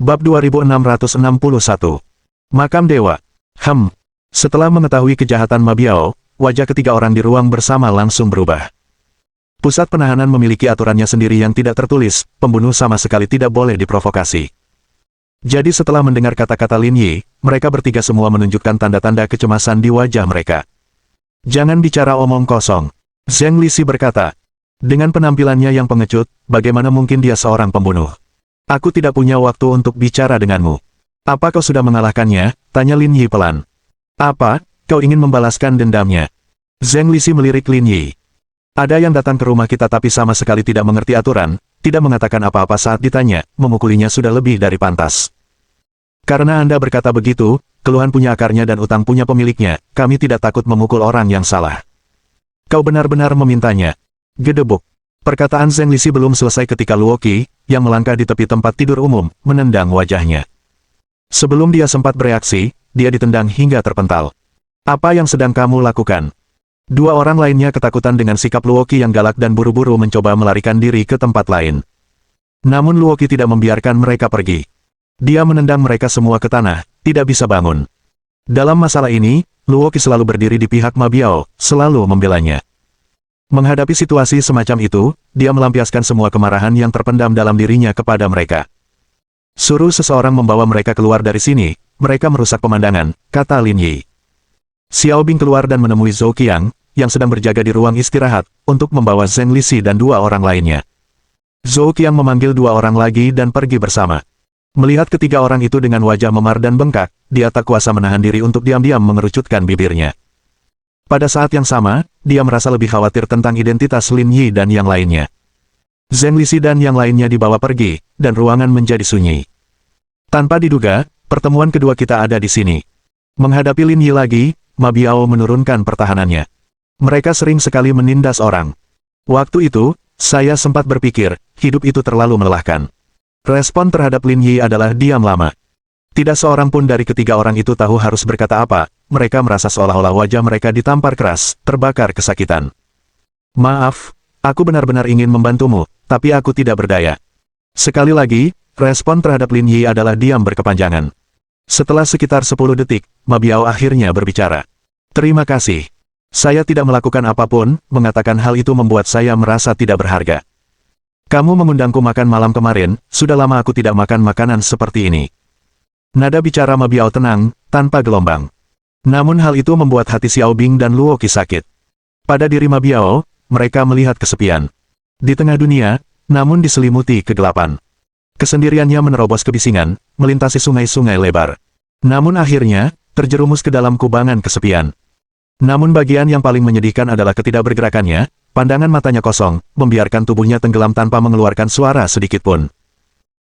Bab 2661. Makam Dewa. Setelah mengetahui kejahatan Ma Biao, wajah ketiga orang di ruang bersama langsung berubah. Pusat penahanan memiliki aturannya sendiri yang tidak tertulis, pembunuh sama sekali tidak boleh diprovokasi. Jadi setelah mendengar kata-kata Lin Yi, mereka bertiga semua menunjukkan tanda-tanda kecemasan di wajah mereka. Jangan bicara omong kosong, Zheng Lixi berkata. Dengan penampilannya yang pengecut, bagaimana mungkin dia seorang pembunuh? Aku tidak punya waktu untuk bicara denganmu. Apa kau sudah mengalahkannya? Tanya Lin Yi pelan. Apa, kau ingin membalaskan dendamnya? Zheng Lixi melirik Lin Yi. Ada yang datang ke rumah kita tapi sama sekali tidak mengerti aturan, tidak mengatakan apa-apa saat ditanya, memukulinya sudah lebih dari pantas. Karena Anda berkata begitu, keluhan punya akarnya dan utang punya pemiliknya, kami tidak takut memukul orang yang salah. Kau benar-benar memintanya. Gedebuk. Perkataan Zheng Lixi belum selesai ketika Luo Qi, yang melangkah di tepi tempat tidur umum, menendang wajahnya. Sebelum dia sempat bereaksi, dia ditendang hingga terpental. Apa yang sedang kamu lakukan? Dua orang lainnya ketakutan dengan sikap Luo Qi yang galak dan buru-buru mencoba melarikan diri ke tempat lain. Namun Luo Qi tidak membiarkan mereka pergi. Dia menendang mereka semua ke tanah, tidak bisa bangun. Dalam masalah ini, Luo Qi selalu berdiri di pihak Ma Biao, selalu membelanya. Menghadapi situasi semacam itu, dia melampiaskan semua kemarahan yang terpendam dalam dirinya kepada mereka. Suruh seseorang membawa mereka keluar dari sini, mereka merusak pemandangan, kata Lin Yi. Xiao Bing keluar dan menemui Zhou Qiang, yang sedang berjaga di ruang istirahat, untuk membawa Zheng Lixi dan dua orang lainnya. Zhou Qiang memanggil dua orang lagi dan pergi bersama. Melihat ketiga orang itu dengan wajah memar dan bengkak, dia tak kuasa menahan diri untuk diam-diam mengerucutkan bibirnya. Pada saat yang sama, dia merasa lebih khawatir tentang identitas Lin Yi dan yang lainnya. Zheng Lixi dan yang lainnya dibawa pergi, dan ruangan menjadi sunyi. Tanpa diduga, pertemuan kedua kita ada di sini. Menghadapi Lin Yi lagi, Ma Biao menurunkan pertahanannya. Mereka sering sekali menindas orang. Waktu itu, saya sempat berpikir, hidup itu terlalu melelahkan. Respon terhadap Lin Yi adalah diam lama. Tidak seorang pun dari ketiga orang itu tahu harus berkata apa, mereka merasa seolah-olah wajah mereka ditampar keras, terbakar kesakitan. Maaf, aku benar-benar ingin membantumu, tapi aku tidak berdaya. Sekali lagi, respon terhadap Lin Yi adalah diam berkepanjangan. Setelah sekitar 10 detik, Ma Biao akhirnya berbicara. Terima kasih. Saya tidak melakukan apapun, mengatakan hal itu membuat saya merasa tidak berharga. Kamu mengundangku makan malam kemarin, sudah lama aku tidak makan makanan seperti ini. Nada bicara Ma Biao tenang, tanpa gelombang. Namun hal itu membuat hati Xiao Bing dan Luo Qi sakit. Pada diri Ma Biao, mereka melihat kesepian. Di tengah dunia, namun diselimuti kegelapan. Kesendiriannya menerobos kebisingan, melintasi sungai-sungai lebar. Namun akhirnya, terjerumus ke dalam kubangan kesepian. Namun bagian yang paling menyedihkan adalah ketidakbergerakannya, pandangan matanya kosong, membiarkan tubuhnya tenggelam tanpa mengeluarkan suara sedikitpun.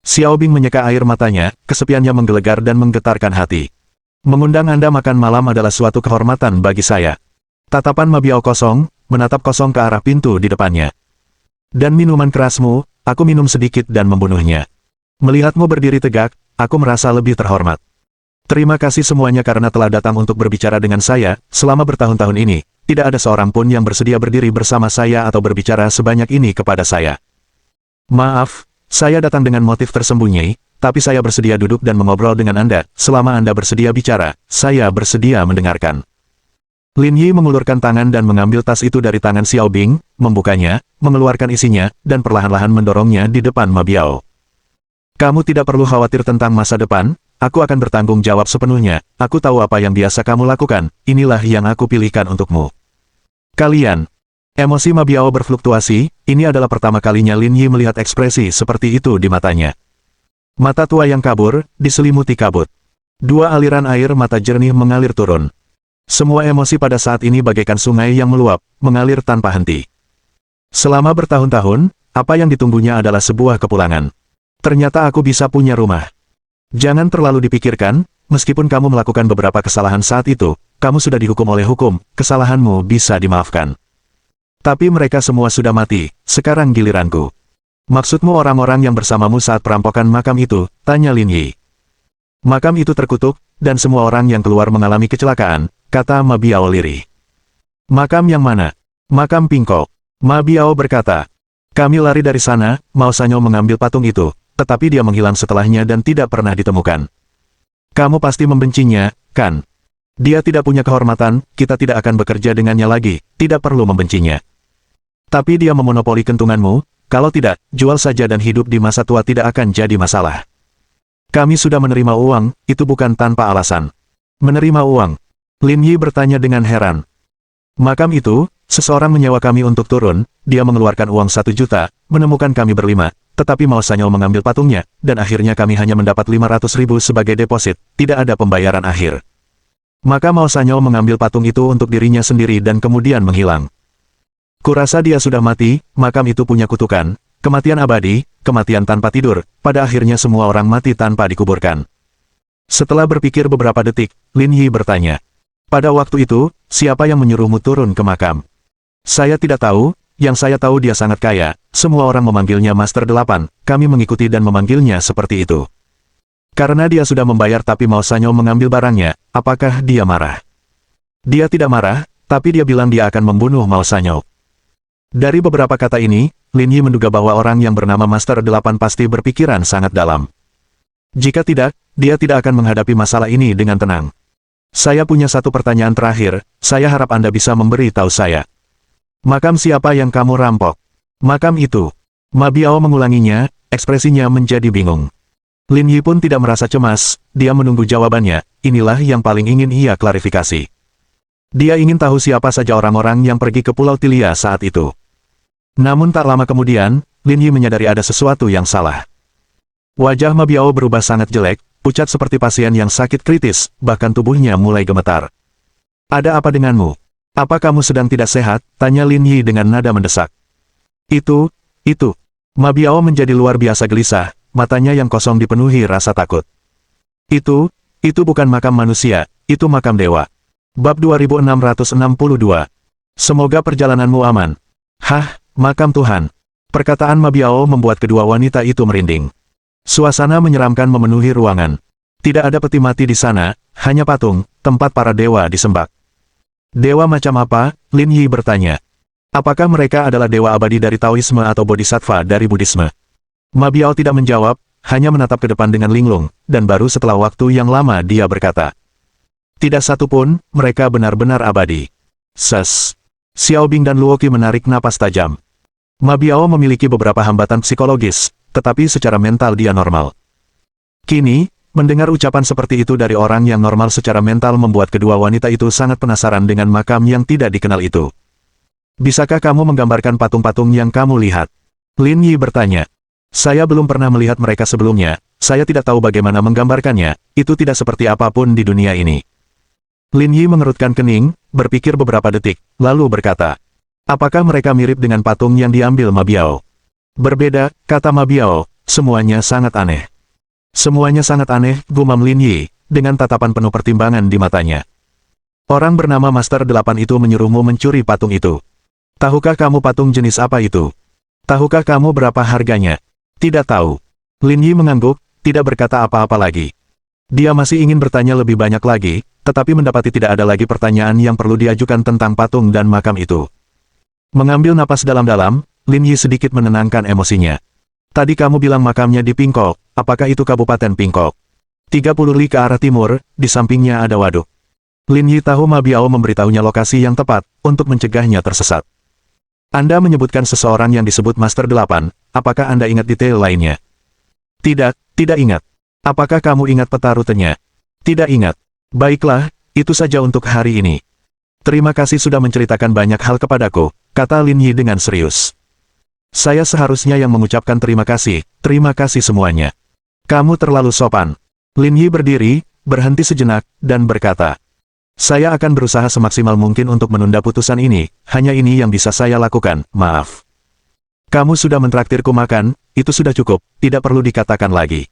Xiao Bing menyeka air matanya, kesepiannya menggelegar dan menggetarkan hati. Mengundang Anda makan malam adalah suatu kehormatan bagi saya. Tatapan Ma Biao kosong, menatap kosong ke arah pintu di depannya. Dan minuman kerasmu, aku minum sedikit dan membunuhnya. Melihatmu berdiri tegak, aku merasa lebih terhormat. Terima kasih semuanya karena telah datang untuk berbicara dengan saya, selama bertahun-tahun ini, tidak ada seorang pun yang bersedia berdiri bersama saya atau berbicara sebanyak ini kepada saya. Maaf, saya datang dengan motif tersembunyi, tapi saya bersedia duduk dan mengobrol dengan Anda, selama Anda bersedia bicara, saya bersedia mendengarkan. Lin Yi mengulurkan tangan dan mengambil tas itu dari tangan Xiao Bing, membukanya, mengeluarkan isinya, dan perlahan-lahan mendorongnya di depan Ma Biao. Kamu tidak perlu khawatir tentang masa depan, aku akan bertanggung jawab sepenuhnya, aku tahu apa yang biasa kamu lakukan, inilah yang aku pilihkan untukmu. Kalian. Emosi Ma Biao berfluktuasi, ini adalah pertama kalinya Lin Yi melihat ekspresi seperti itu di matanya. Mata tua yang kabur, diselimuti kabut. Dua aliran air mata jernih mengalir turun. Semua emosi pada saat ini bagaikan sungai yang meluap, mengalir tanpa henti. Selama bertahun-tahun, apa yang ditunggunya adalah sebuah kepulangan. Ternyata aku bisa punya rumah. Jangan terlalu dipikirkan, meskipun kamu melakukan beberapa kesalahan saat itu, kamu sudah dihukum oleh hukum, kesalahanmu bisa dimaafkan. Tapi mereka semua sudah mati, sekarang giliranku. Maksudmu orang-orang yang bersamamu saat perampokan makam itu, tanya Lin Yi. Makam itu terkutuk, dan semua orang yang keluar mengalami kecelakaan, kata Ma Biao lirih. Makam yang mana? Makam Pingko. Ma Biao berkata. Kami lari dari sana, Mao Sanyo mengambil patung itu, tetapi dia menghilang setelahnya dan tidak pernah ditemukan. Kamu pasti membencinya, kan? Dia tidak punya kehormatan, kita tidak akan bekerja dengannya lagi, tidak perlu membencinya. Tapi dia memonopoli kentunganmu, kalau tidak, jual saja dan hidup di masa tua tidak akan jadi masalah. Kami sudah menerima uang, itu bukan tanpa alasan. Menerima uang? Lin Yi bertanya dengan heran. Makam itu, seseorang menyewa kami untuk turun, dia mengeluarkan uang 1 juta, menemukan kami berlima, tetapi Mao Sanyou mengambil patungnya, dan akhirnya kami hanya mendapat 500.000 sebagai deposit, tidak ada pembayaran akhir. Maka Mao Sanyou mengambil patung itu untuk dirinya sendiri dan kemudian menghilang. Kurasa dia sudah mati, makam itu punya kutukan, kematian abadi, kematian tanpa tidur, pada akhirnya semua orang mati tanpa dikuburkan. Setelah berpikir beberapa detik, Lin Yi bertanya, pada waktu itu, siapa yang menyuruhmu turun ke makam? Saya tidak tahu, yang saya tahu dia sangat kaya, semua orang memanggilnya Master 8, kami mengikuti dan memanggilnya seperti itu. Karena dia sudah membayar tapi Mao Sanyou mengambil barangnya, apakah dia marah? Dia tidak marah, tapi dia bilang dia akan membunuh Mao Sanyou. Dari beberapa kata ini, Lin Yi menduga bahwa orang yang bernama Master 8 pasti berpikiran sangat dalam. Jika tidak, dia tidak akan menghadapi masalah ini dengan tenang. Saya punya satu pertanyaan terakhir, saya harap Anda bisa memberi tahu saya. Makam siapa yang kamu rampok? Makam itu. Ma Biao mengulanginya, ekspresinya menjadi bingung. Lin Yi pun tidak merasa cemas, dia menunggu jawabannya, inilah yang paling ingin ia klarifikasi. Dia ingin tahu siapa saja orang-orang yang pergi ke Pulau Tilia saat itu. Namun tak lama kemudian, Lin Yi menyadari ada sesuatu yang salah. Wajah Ma Biao berubah sangat jelek, pucat seperti pasien yang sakit kritis, bahkan tubuhnya mulai gemetar. Ada apa denganmu? Apa kamu sedang tidak sehat? Tanya Lin Yi dengan nada mendesak. Itu. Ma Biao menjadi luar biasa gelisah, matanya yang kosong dipenuhi rasa takut. Itu bukan makam manusia, itu makam dewa. Bab 2662. Semoga perjalananmu aman. Hah, makam Tuhan. Perkataan Ma Biao membuat kedua wanita itu merinding. Suasana menyeramkan memenuhi ruangan. Tidak ada peti mati di sana, hanya patung, tempat para dewa disembah. Dewa macam apa? Lin Yi bertanya. Apakah mereka adalah dewa abadi dari Taoisme atau bodhisattva dari Buddhisme? Ma Biao tidak menjawab, hanya menatap ke depan dengan linglung, dan baru setelah waktu yang lama dia berkata. Tidak satu pun, mereka benar-benar abadi. Ses. Xiao Bing dan Luoqi menarik napas tajam. Ma Biao memiliki beberapa hambatan psikologis, tetapi secara mental dia normal. Kini, mendengar ucapan seperti itu dari orang yang normal secara mental membuat kedua wanita itu sangat penasaran dengan makam yang tidak dikenal itu. Bisakah kamu menggambarkan patung-patung yang kamu lihat? Lin Yi bertanya. Saya belum pernah melihat mereka sebelumnya, saya tidak tahu bagaimana menggambarkannya, itu tidak seperti apapun di dunia ini. Lin Yi mengerutkan kening, berpikir beberapa detik, lalu berkata. Apakah mereka mirip dengan patung yang diambil Ma Biao? Berbeda, kata Ma Biao, semuanya sangat aneh. Semuanya sangat aneh, gumam Lin Yi, dengan tatapan penuh pertimbangan di matanya. Orang bernama Master 8 itu menyuruhmu mencuri patung itu. Tahukah kamu patung jenis apa itu? Tahukah kamu berapa harganya? Tidak tahu. Lin Yi mengangguk, tidak berkata apa-apa lagi. Dia masih ingin bertanya lebih banyak lagi, tetapi mendapati tidak ada lagi pertanyaan yang perlu diajukan tentang patung dan makam itu. Mengambil napas dalam-dalam, Lin Yi sedikit menenangkan emosinya. Tadi kamu bilang makamnya di Pingkok, apakah itu Kabupaten Pingkok? 30 li ke arah timur, di sampingnya ada waduk. Lin Yi tahu Ma Biao memberitahunya lokasi yang tepat, untuk mencegahnya tersesat. Anda menyebutkan seseorang yang disebut Master 8, apakah Anda ingat detail lainnya? Tidak ingat. Apakah kamu ingat peta rutenya? Tidak ingat. Baiklah, itu saja untuk hari ini. Terima kasih sudah menceritakan banyak hal kepadaku, kata Lin Yi dengan serius. Saya seharusnya yang mengucapkan terima kasih semuanya. Kamu terlalu sopan. Lin Yi berdiri, berhenti sejenak, dan berkata. Saya akan berusaha semaksimal mungkin untuk menunda putusan ini, hanya ini yang bisa saya lakukan, maaf. Kamu sudah mentraktirku makan, itu sudah cukup, tidak perlu dikatakan lagi.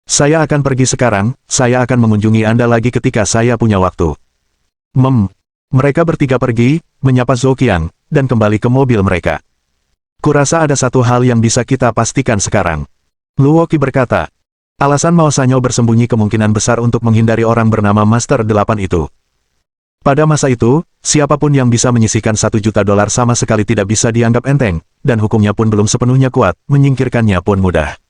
Saya akan pergi sekarang, saya akan mengunjungi Anda lagi ketika saya punya waktu. Mereka bertiga pergi, menyapa Zhou Qiang, dan kembali ke mobil mereka. Kurasa ada satu hal yang bisa kita pastikan sekarang. Luoqi berkata. Alasan Mao Sanyou bersembunyi kemungkinan besar untuk menghindari orang bernama Master 8 itu. Pada masa itu, siapapun yang bisa menyisihkan $1 juta sama sekali tidak bisa dianggap enteng, dan hukumnya pun belum sepenuhnya kuat, menyingkirkannya pun mudah.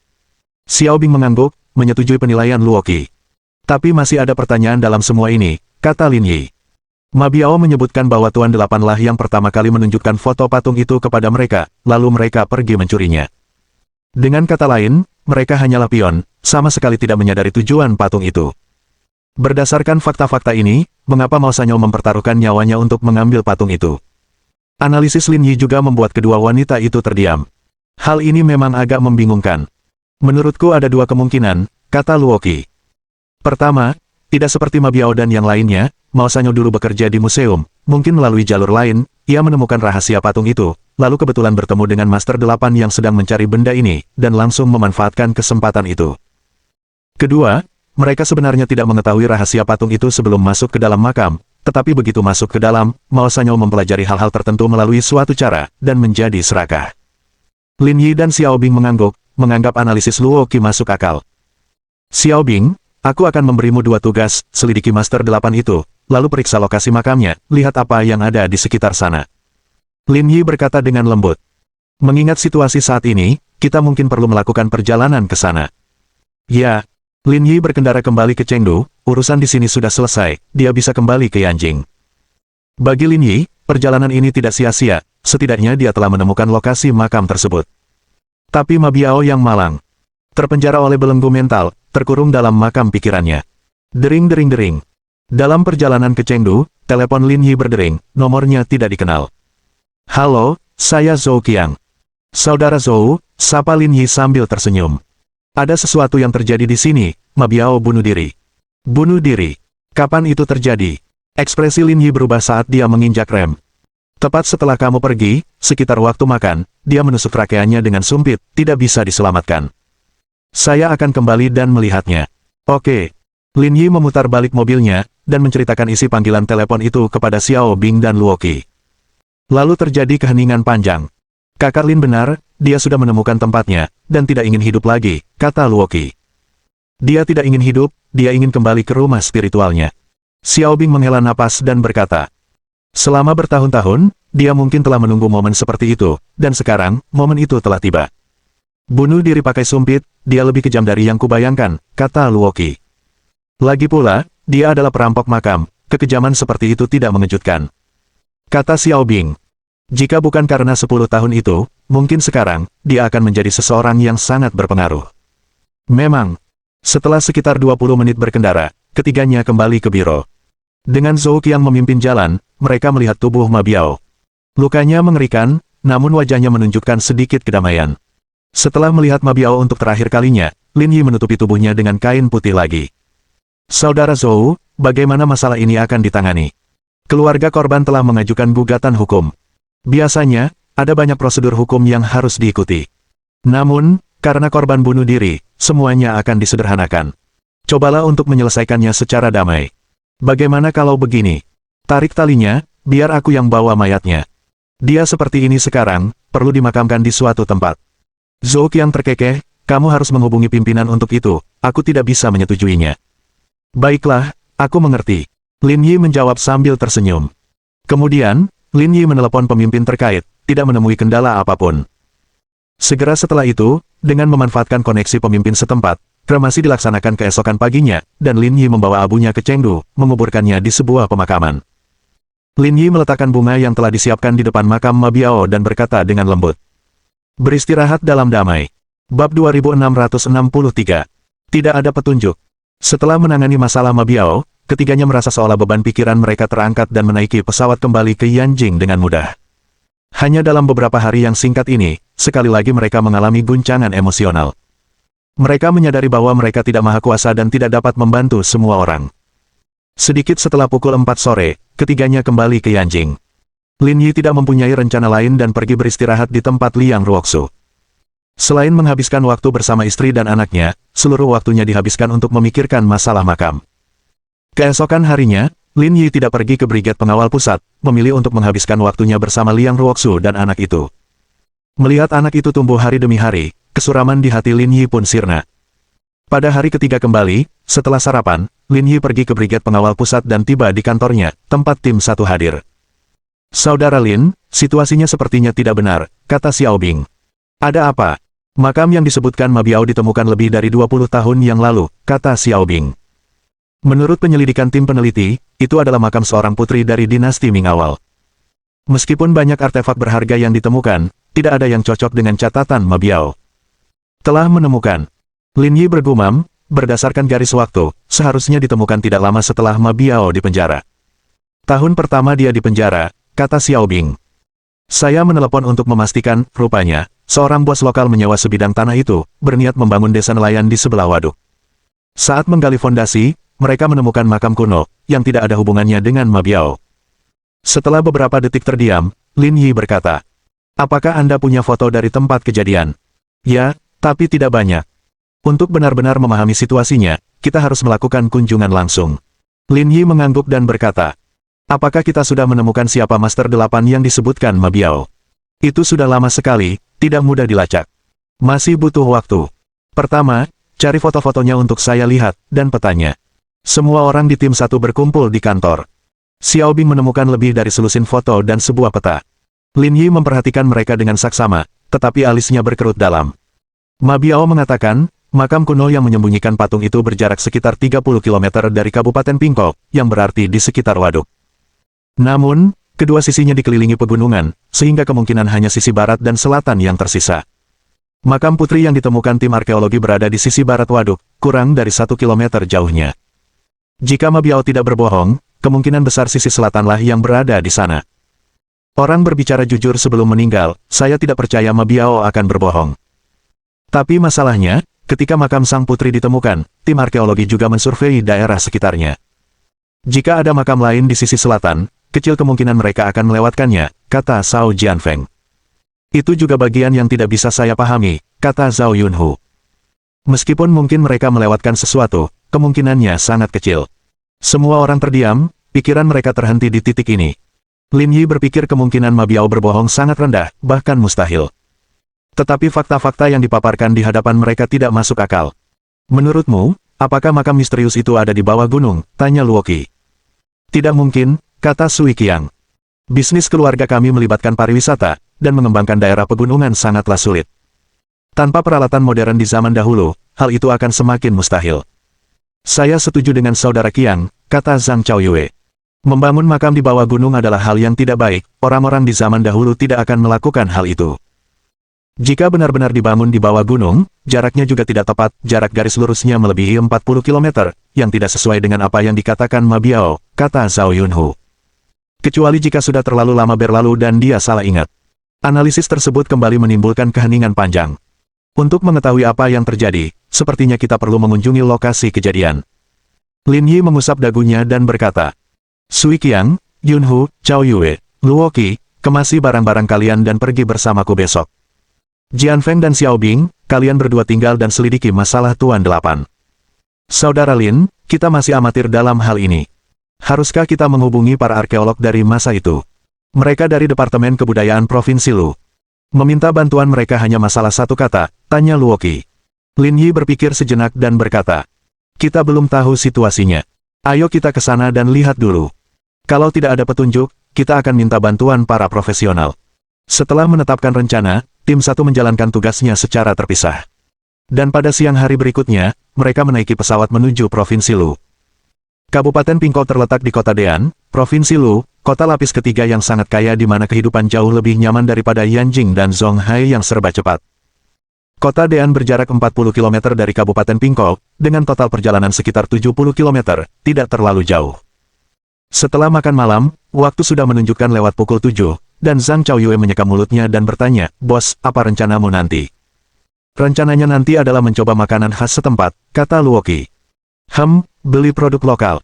Xiao Bing mengangguk, menyetujui penilaian Luoqi. Tapi masih ada pertanyaan dalam semua ini, kata Lin Yi. Ma Biao menyebutkan bahwa Tuan Delapan lah yang pertama kali menunjukkan foto patung itu kepada mereka, lalu mereka pergi mencurinya. Dengan kata lain, mereka hanyalah pion, sama sekali tidak menyadari tujuan patung itu. Berdasarkan fakta-fakta ini, mengapa Mao Sanyou mempertaruhkan nyawanya untuk mengambil patung itu? Analisis Lin Yi juga membuat kedua wanita itu terdiam. Hal ini memang agak membingungkan. Menurutku ada dua kemungkinan, kata Luoqi. Pertama, tidak seperti Ma Biao dan yang lainnya, Mao Sanyou dulu bekerja di museum, mungkin melalui jalur lain, ia menemukan rahasia patung itu, lalu kebetulan bertemu dengan Master Delapan yang sedang mencari benda ini, dan langsung memanfaatkan kesempatan itu. Kedua, mereka sebenarnya tidak mengetahui rahasia patung itu sebelum masuk ke dalam makam, tetapi begitu masuk ke dalam, Mao Sanyou mempelajari hal-hal tertentu melalui suatu cara, dan menjadi serakah. Lin Yi dan Xiao Bing mengangguk, menganggap analisis Luoqi masuk akal. Xiao Bing, aku akan memberimu dua tugas, selidiki Master Delapan itu, lalu periksa lokasi makamnya, lihat apa yang ada di sekitar sana. Lin Yi berkata dengan lembut. Mengingat situasi saat ini, kita mungkin perlu melakukan perjalanan ke sana. Ya. Lin Yi berkendara kembali ke Chengdu, urusan di sini sudah selesai, dia bisa kembali ke Yanjing. Bagi Lin Yi, perjalanan ini tidak sia-sia, setidaknya dia telah menemukan lokasi makam tersebut. Tapi Ma Biao yang malang. Terpenjara oleh belenggu mental, terkurung dalam makam pikirannya. Dering-dering-dering. Dalam perjalanan ke Chengdu, telepon Lin Yi berdering, nomornya tidak dikenal. Halo, saya Zhou Qiang. Saudara Zhou, sapa Lin Yi sambil tersenyum. Ada sesuatu yang terjadi di sini, Ma Biao bunuh diri. Bunuh diri? Kapan itu terjadi? Ekspresi Lin Yi berubah saat dia menginjak rem. Tepat setelah kamu pergi, sekitar waktu makan, dia menusuk rakeannya dengan sumpit, tidak bisa diselamatkan. Saya akan kembali dan melihatnya. Oke. Lin Yi memutar balik mobilnya, dan menceritakan isi panggilan telepon itu kepada Xiao Bing dan Luoqi. Lalu terjadi keheningan panjang. Kakak Lin benar, dia sudah menemukan tempatnya, dan tidak ingin hidup lagi, kata Luoqi. Dia tidak ingin hidup, dia ingin kembali ke rumah spiritualnya. Xiao Bing menghela napas dan berkata, selama bertahun-tahun, dia mungkin telah menunggu momen seperti itu, dan sekarang, momen itu telah tiba. Bunuh diri pakai sumpit, dia lebih kejam dari yang kubayangkan, kata Luoqi. Lagi pula, dia adalah perampok makam, kekejaman seperti itu tidak mengejutkan. Kata Xiao Bing. Jika bukan karena 10 tahun itu, mungkin sekarang, dia akan menjadi seseorang yang sangat berpengaruh. Memang, setelah sekitar 20 menit berkendara, ketiganya kembali ke biro. Dengan Zhou Qiang memimpin jalan, mereka melihat tubuh Ma Biao. Lukanya mengerikan, namun wajahnya menunjukkan sedikit kedamaian. Setelah melihat Ma Biao untuk terakhir kalinya, Lin Yi menutupi tubuhnya dengan kain putih lagi. Saudara Zhou, bagaimana masalah ini akan ditangani? Keluarga korban telah mengajukan gugatan hukum. Biasanya, ada banyak prosedur hukum yang harus diikuti. Namun, karena korban bunuh diri, semuanya akan disederhanakan. Cobalah untuk menyelesaikannya secara damai. Bagaimana kalau begini? Tarik talinya, biar aku yang bawa mayatnya. Dia seperti ini sekarang, perlu dimakamkan di suatu tempat. Zhou Qiang terkekeh, kamu harus menghubungi pimpinan untuk itu, aku tidak bisa menyetujuinya. Baiklah, aku mengerti. Lin Yi menjawab sambil tersenyum. Kemudian, Lin Yi menelepon pemimpin terkait, tidak menemui kendala apapun. Segera setelah itu, dengan memanfaatkan koneksi pemimpin setempat, kremasi dilaksanakan keesokan paginya, dan Lin Yi membawa abunya ke Chengdu, menguburkannya di sebuah pemakaman. Lin Yi meletakkan bunga yang telah disiapkan di depan makam Ma Biao dan berkata dengan lembut. Beristirahat dalam damai. Bab 2663. Tidak ada petunjuk. Setelah menangani masalah Ma Biao, ketiganya merasa seolah beban pikiran mereka terangkat dan menaiki pesawat kembali ke Yanjing dengan mudah. Hanya dalam beberapa hari yang singkat ini, sekali lagi mereka mengalami guncangan emosional. Mereka menyadari bahwa mereka tidak maha kuasa dan tidak dapat membantu semua orang. Sedikit setelah pukul 4 sore, ketiganya kembali ke Yanjing. Lin Yi tidak mempunyai rencana lain dan pergi beristirahat di tempat Liang Ruoxu. Selain menghabiskan waktu bersama istri dan anaknya, seluruh waktunya dihabiskan untuk memikirkan masalah makam. Keesokan harinya, Lin Yi tidak pergi ke Brigade Pengawal Pusat, memilih untuk menghabiskan waktunya bersama Liang Ruoxu dan anak itu. Melihat anak itu tumbuh hari demi hari, kesuraman di hati Lin Yi pun sirna. Pada hari ketiga kembali, setelah sarapan, Lin Yi pergi ke Brigade Pengawal Pusat dan tiba di kantornya, tempat tim 1 hadir. Saudara Lin, situasinya sepertinya tidak benar, kata Xiao Bing. Ada apa? Makam yang disebutkan Mabiao ditemukan lebih dari 20 tahun yang lalu, kata Xiao Bing. Menurut penyelidikan tim peneliti, itu adalah makam seorang putri dari dinasti Ming awal. Meskipun banyak artefak berharga yang ditemukan, tidak ada yang cocok dengan catatan Mabiao. Telah menemukan. Lin Yi bergumam, berdasarkan garis waktu, seharusnya ditemukan tidak lama setelah Mabiao dipenjara. Tahun pertama dia dipenjara, kata Xiao Bing. Saya menelepon untuk memastikan, rupanya, seorang bos lokal menyewa sebidang tanah itu, berniat membangun desa nelayan di sebelah waduk. Saat menggali fondasi, mereka menemukan makam kuno, yang tidak ada hubungannya dengan Mabiao. Setelah beberapa detik terdiam, Lin Yi berkata, apakah Anda punya foto dari tempat kejadian? Ya, tapi tidak banyak. Untuk benar-benar memahami situasinya, kita harus melakukan kunjungan langsung. Lin Yi mengangguk dan berkata, apakah kita sudah menemukan siapa Master 8 yang disebutkan Mabiao? Itu sudah lama sekali, tidak mudah dilacak. Masih butuh waktu. Pertama, cari foto-fotonya untuk saya lihat, dan petanya. Semua orang di tim 1 berkumpul di kantor. Xiao Bing menemukan lebih dari selusin foto dan sebuah peta. Lin Yi memperhatikan mereka dengan saksama, tetapi alisnya berkerut dalam. Mabiao mengatakan, makam kuno yang menyembunyikan patung itu berjarak sekitar 30 km dari Kabupaten Pingkok, yang berarti di sekitar waduk. Namun, kedua sisinya dikelilingi pegunungan, sehingga kemungkinan hanya sisi barat dan selatan yang tersisa. Makam putri yang ditemukan tim arkeologi berada di sisi barat waduk, kurang dari 1 kilometer jauhnya. Jika Mabiao tidak berbohong, kemungkinan besar sisi selatanlah yang berada di sana. Orang berbicara jujur sebelum meninggal, saya tidak percaya Mabiao akan berbohong. Tapi masalahnya, ketika makam sang putri ditemukan, tim arkeologi juga mensurvei daerah sekitarnya. Jika ada makam lain di sisi selatan, kecil kemungkinan mereka akan melewatkannya, kata Zhao Jianfeng. Itu juga bagian yang tidak bisa saya pahami, kata Zhao Yunhu. Meskipun mungkin mereka melewatkan sesuatu, kemungkinannya sangat kecil. Semua orang terdiam, pikiran mereka terhenti di titik ini. Lin Yi berpikir kemungkinan Mabiao berbohong sangat rendah, bahkan mustahil. Tetapi fakta-fakta yang dipaparkan di hadapan mereka tidak masuk akal. Menurutmu, apakah makam misterius itu ada di bawah gunung? Tanya Luoqi. Tidak mungkin, kata Sui Qiang. Bisnis keluarga kami melibatkan pariwisata, dan mengembangkan daerah pegunungan sangatlah sulit. Tanpa peralatan modern di zaman dahulu, hal itu akan semakin mustahil. Saya setuju dengan saudara Qiang, kata Zhang Chaoyue. Membangun makam di bawah gunung adalah hal yang tidak baik, orang-orang di zaman dahulu tidak akan melakukan hal itu. Jika benar-benar dibangun di bawah gunung, jaraknya juga tidak tepat, jarak garis lurusnya melebihi 40 km, yang tidak sesuai dengan apa yang dikatakan Mabiao, kata Zhao Yunhu. Kecuali jika sudah terlalu lama berlalu dan dia salah ingat. Analisis tersebut kembali menimbulkan keheningan panjang. Untuk mengetahui apa yang terjadi, sepertinya kita perlu mengunjungi lokasi kejadian. Lin Yi mengusap dagunya dan berkata, Sui Qiang, Yunhu, Chaoyue, Luoqi, kemasi barang-barang kalian dan pergi bersamaku besok. Jianfeng dan Xiao Bing, kalian berdua tinggal dan selidiki masalah Tuan 8. Saudara Lin, kita masih amatir dalam hal ini. Haruskah kita menghubungi para arkeolog dari masa itu? Mereka dari Departemen Kebudayaan Provinsi Lu. Meminta bantuan mereka hanya masalah satu kata, tanya Luoqi. Lin Yi berpikir sejenak dan berkata, kita belum tahu situasinya. Ayo kita ke sana dan lihat dulu. Kalau tidak ada petunjuk, kita akan minta bantuan para profesional. Setelah menetapkan rencana, tim 1 menjalankan tugasnya secara terpisah. Dan pada siang hari berikutnya, mereka menaiki pesawat menuju Provinsi Lu. Kabupaten Pingkok terletak di kota Dean, Provinsi Lu, kota lapis ketiga yang sangat kaya di mana kehidupan jauh lebih nyaman daripada Yanjing dan Zonghai yang serba cepat. Kota Dean berjarak 40 km dari Kabupaten Pingkok, dengan total perjalanan sekitar 70 km, tidak terlalu jauh. Setelah makan malam, waktu sudah menunjukkan lewat pukul 7, dan Zhang Chaoyue menyeka mulutnya dan bertanya, bos, apa rencanamu nanti? Rencananya nanti adalah mencoba makanan khas setempat, kata Luoqi. Beli produk lokal.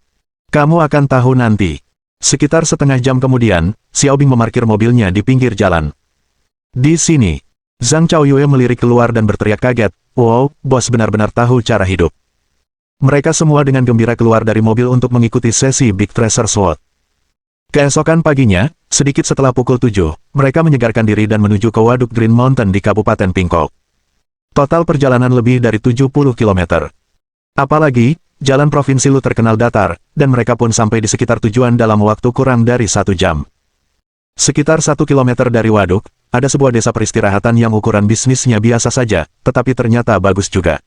Kamu akan tahu nanti. Sekitar setengah jam kemudian, Xiao Bing memarkir mobilnya di pinggir jalan. Di sini, Zhang Chaoyue melirik keluar dan berteriak kaget, wow, bos benar-benar tahu cara hidup. Mereka semua dengan gembira keluar dari mobil untuk mengikuti sesi Big Treasure Sword. Keesokan paginya, sedikit setelah pukul 7, mereka menyegarkan diri dan menuju ke Waduk Green Mountain di Kabupaten Pingkok. Total perjalanan lebih dari 70 km. Apalagi, jalan Provinsi Lu terkenal datar, dan mereka pun sampai di sekitar tujuan dalam waktu kurang dari 1 jam. Sekitar 1 kilometer dari waduk, ada sebuah desa peristirahatan yang ukuran bisnisnya biasa saja, tetapi ternyata bagus juga.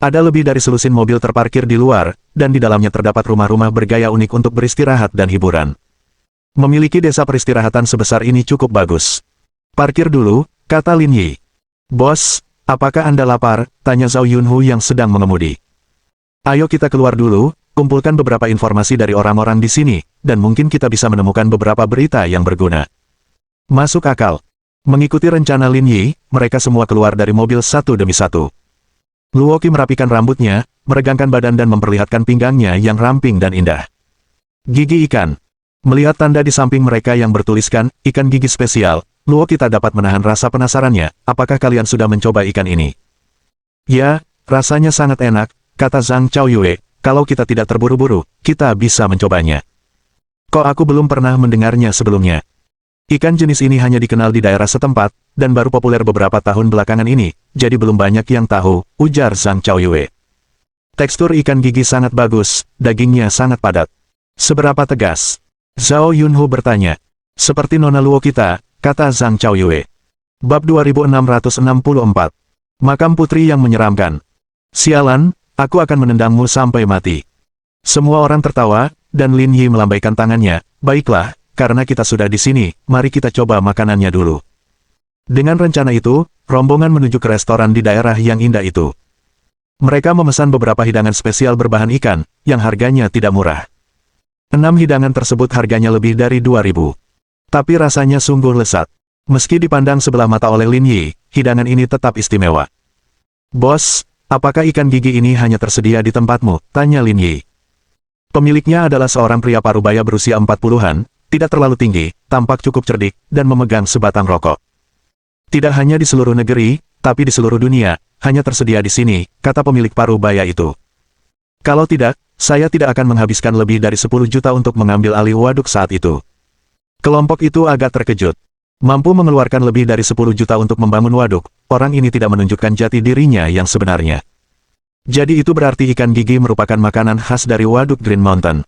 Ada lebih dari selusin mobil terparkir di luar, dan di dalamnya terdapat rumah-rumah bergaya unik untuk beristirahat dan hiburan. Memiliki desa peristirahatan sebesar ini cukup bagus. Parkir dulu, kata Lin Yi. Bos, apakah Anda lapar? Tanya Zhao Yunhu yang sedang mengemudi. Ayo kita keluar dulu, kumpulkan beberapa informasi dari orang-orang di sini, dan mungkin kita bisa menemukan beberapa berita yang berguna. Masuk akal. Mengikuti rencana Lin Yi, mereka semua keluar dari mobil satu demi satu. Luoqi merapikan rambutnya, meregangkan badan dan memperlihatkan pinggangnya yang ramping dan indah. Gigi ikan. Melihat tanda di samping mereka yang bertuliskan, ikan gigi spesial, Luoqi tak dapat menahan rasa penasarannya, apakah kalian sudah mencoba ikan ini? Ya, rasanya sangat enak, kata Zhang Chaoyue, kalau kita tidak terburu-buru, kita bisa mencobanya. Kok aku belum pernah mendengarnya sebelumnya? Ikan jenis ini hanya dikenal di daerah setempat, dan baru populer beberapa tahun belakangan ini, jadi belum banyak yang tahu, ujar Zhang Chaoyue. Tekstur ikan gigi sangat bagus, dagingnya sangat padat. Seberapa tegas? Zhao Yunhu bertanya. Seperti Nona Luo kita, kata Zhang Chaoyue. Bab 2664. Makam Putri yang Menyeramkan. Sialan, aku akan menendangmu sampai mati. Semua orang tertawa, dan Lin Yi melambaikan tangannya. Baiklah, karena kita sudah di sini, mari kita coba makanannya dulu. Dengan rencana itu, rombongan menuju ke restoran di daerah yang indah itu. Mereka memesan beberapa hidangan spesial berbahan ikan, yang harganya tidak murah. 6 hidangan tersebut harganya lebih dari 2.000. Tapi rasanya sungguh lezat. Meski dipandang sebelah mata oleh Lin Yi, hidangan ini tetap istimewa. Bos, apakah ikan gigi ini hanya tersedia di tempatmu? Tanya Lin Yi. Pemiliknya adalah seorang pria parubaya berusia 40-an, tidak terlalu tinggi, tampak cukup cerdik, dan memegang sebatang rokok. Tidak hanya di seluruh negeri, tapi di seluruh dunia, hanya tersedia di sini, kata pemilik parubaya itu. Kalau tidak, saya tidak akan menghabiskan lebih dari 10 juta untuk mengambil alih waduk saat itu. Kelompok itu agak terkejut. Mampu mengeluarkan lebih dari 10 juta untuk membangun waduk, orang ini tidak menunjukkan jati dirinya yang sebenarnya. Jadi itu berarti ikan gigi merupakan makanan khas dari waduk Green Mountain.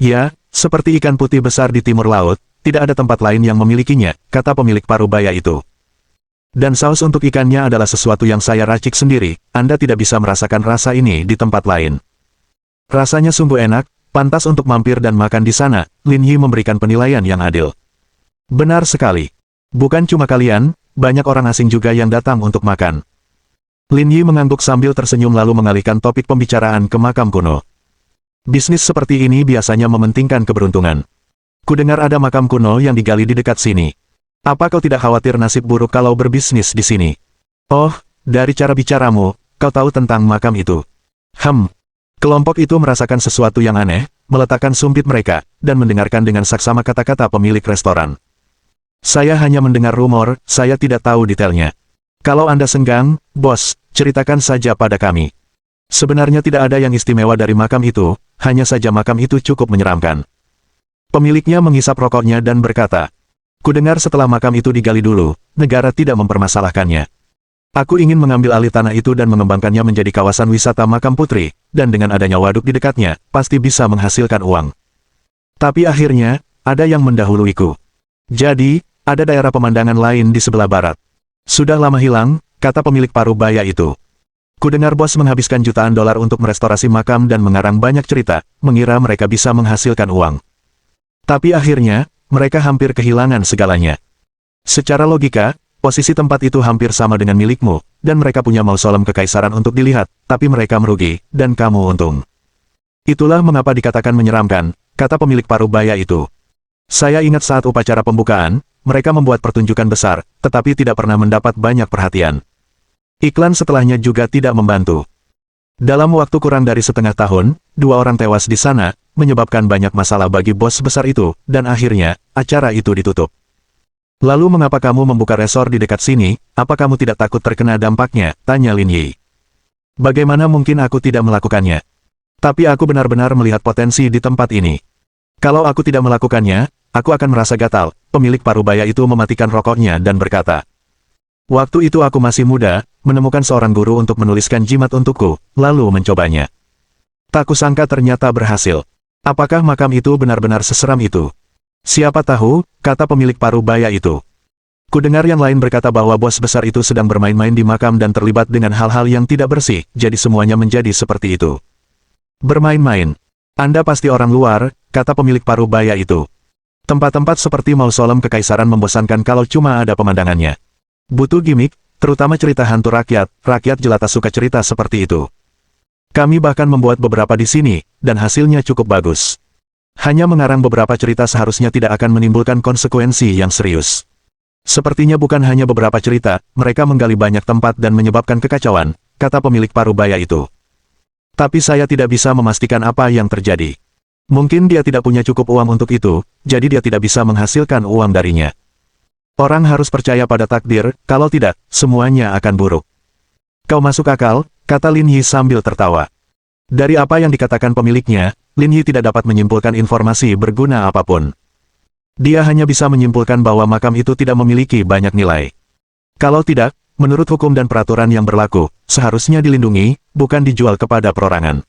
Ya, seperti ikan putih besar di timur laut, tidak ada tempat lain yang memilikinya, kata pemilik parubaya itu. Dan saus untuk ikannya adalah sesuatu yang saya racik sendiri, Anda tidak bisa merasakan rasa ini di tempat lain. Rasanya sungguh enak, pantas untuk mampir dan makan di sana, Lin Yi memberikan penilaian yang adil. Benar sekali. Bukan cuma kalian, banyak orang asing juga yang datang untuk makan. Lin Yi mengangguk sambil tersenyum lalu mengalihkan topik pembicaraan ke makam kuno. Bisnis seperti ini biasanya mementingkan keberuntungan. Kudengar ada makam kuno yang digali di dekat sini. Apa kau tidak khawatir nasib buruk kalau berbisnis di sini? Oh, dari cara bicaramu, kau tahu tentang makam itu. Kelompok itu merasakan sesuatu yang aneh, meletakkan sumpit mereka, dan mendengarkan dengan saksama kata-kata pemilik restoran. Saya hanya mendengar rumor, saya tidak tahu detailnya. Kalau Anda senggang, bos, ceritakan saja pada kami. Sebenarnya tidak ada yang istimewa dari makam itu, hanya saja makam itu cukup menyeramkan. Pemiliknya menghisap rokoknya dan berkata, kudengar setelah makam itu digali dulu, negara tidak mempermasalahkannya. Aku ingin mengambil alih tanah itu dan mengembangkannya menjadi kawasan wisata makam putri, dan dengan adanya waduk di dekatnya, pasti bisa menghasilkan uang. Tapi akhirnya, ada yang mendahuluiku. Jadi, ada daerah pemandangan lain di sebelah barat. Sudah lama hilang, kata pemilik parubaya itu. Kudengar bos menghabiskan jutaan dolar untuk merestorasi makam dan mengarang banyak cerita, mengira mereka bisa menghasilkan uang. Tapi akhirnya, mereka hampir kehilangan segalanya. Secara logika, posisi tempat itu hampir sama dengan milikmu, dan mereka punya mausoleum kekaisaran untuk dilihat, tapi mereka merugi, dan kamu untung. Itulah mengapa dikatakan menyeramkan, kata pemilik parubaya itu. Saya ingat saat upacara pembukaan, mereka membuat pertunjukan besar, tetapi tidak pernah mendapat banyak perhatian. Iklan setelahnya juga tidak membantu. Dalam waktu kurang dari setengah tahun, 2 orang tewas di sana, menyebabkan banyak masalah bagi bos besar itu, dan akhirnya, acara itu ditutup. Lalu mengapa kamu membuka resor di dekat sini, apa kamu tidak takut terkena dampaknya, tanya Lin Yi. Bagaimana mungkin aku tidak melakukannya? Tapi aku benar-benar melihat potensi di tempat ini. Kalau aku tidak melakukannya, aku akan merasa gatal, pemilik parubaya itu mematikan rokoknya dan berkata. Waktu itu aku masih muda, menemukan seorang guru untuk menuliskan jimat untukku, lalu mencobanya. Tak kusangka ternyata berhasil. Apakah makam itu benar-benar seseram itu? Siapa tahu, kata pemilik paruh baya itu. Kudengar yang lain berkata bahwa bos besar itu sedang bermain-main di makam dan terlibat dengan hal-hal yang tidak bersih, jadi semuanya menjadi seperti itu. Bermain-main. Anda pasti orang luar, kata pemilik paruh baya itu. Tempat-tempat seperti mausolem kekaisaran membosankan kalau cuma ada pemandangannya. Butuh gimmick, terutama cerita hantu rakyat jelata suka cerita seperti itu. Kami bahkan membuat beberapa di sini, dan hasilnya cukup bagus. Hanya mengarang beberapa cerita seharusnya tidak akan menimbulkan konsekuensi yang serius. Sepertinya bukan hanya beberapa cerita, mereka menggali banyak tempat dan menyebabkan kekacauan, kata pemilik paruh baya itu. Tapi saya tidak bisa memastikan apa yang terjadi. Mungkin dia tidak punya cukup uang untuk itu, jadi dia tidak bisa menghasilkan uang darinya. Orang harus percaya pada takdir, kalau tidak, semuanya akan buruk. Kau masuk akal, kata Lin Yi sambil tertawa. Dari apa yang dikatakan pemiliknya, Lin Yi tidak dapat menyimpulkan informasi berguna apapun. Dia hanya bisa menyimpulkan bahwa makam itu tidak memiliki banyak nilai. Kalau tidak, menurut hukum dan peraturan yang berlaku, seharusnya dilindungi, bukan dijual kepada perorangan.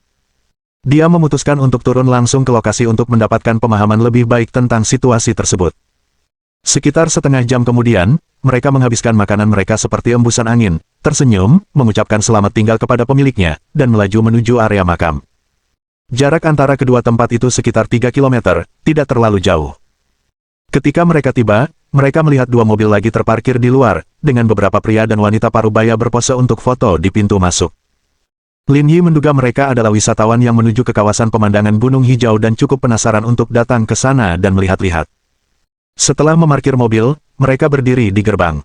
Dia memutuskan untuk turun langsung ke lokasi untuk mendapatkan pemahaman lebih baik tentang situasi tersebut. Sekitar setengah jam kemudian, mereka menghabiskan makanan mereka seperti embusan angin, tersenyum, mengucapkan selamat tinggal kepada pemiliknya, dan melaju menuju area makam. Jarak antara kedua tempat itu sekitar 3 km, tidak terlalu jauh. Ketika mereka tiba, mereka melihat dua mobil lagi terparkir di luar, dengan beberapa pria dan wanita parubaya berpose untuk foto di pintu masuk. Lin Yi menduga mereka adalah wisatawan yang menuju ke kawasan pemandangan Gunung Hijau dan cukup penasaran untuk datang ke sana dan melihat-lihat. Setelah memarkir mobil, mereka berdiri di gerbang.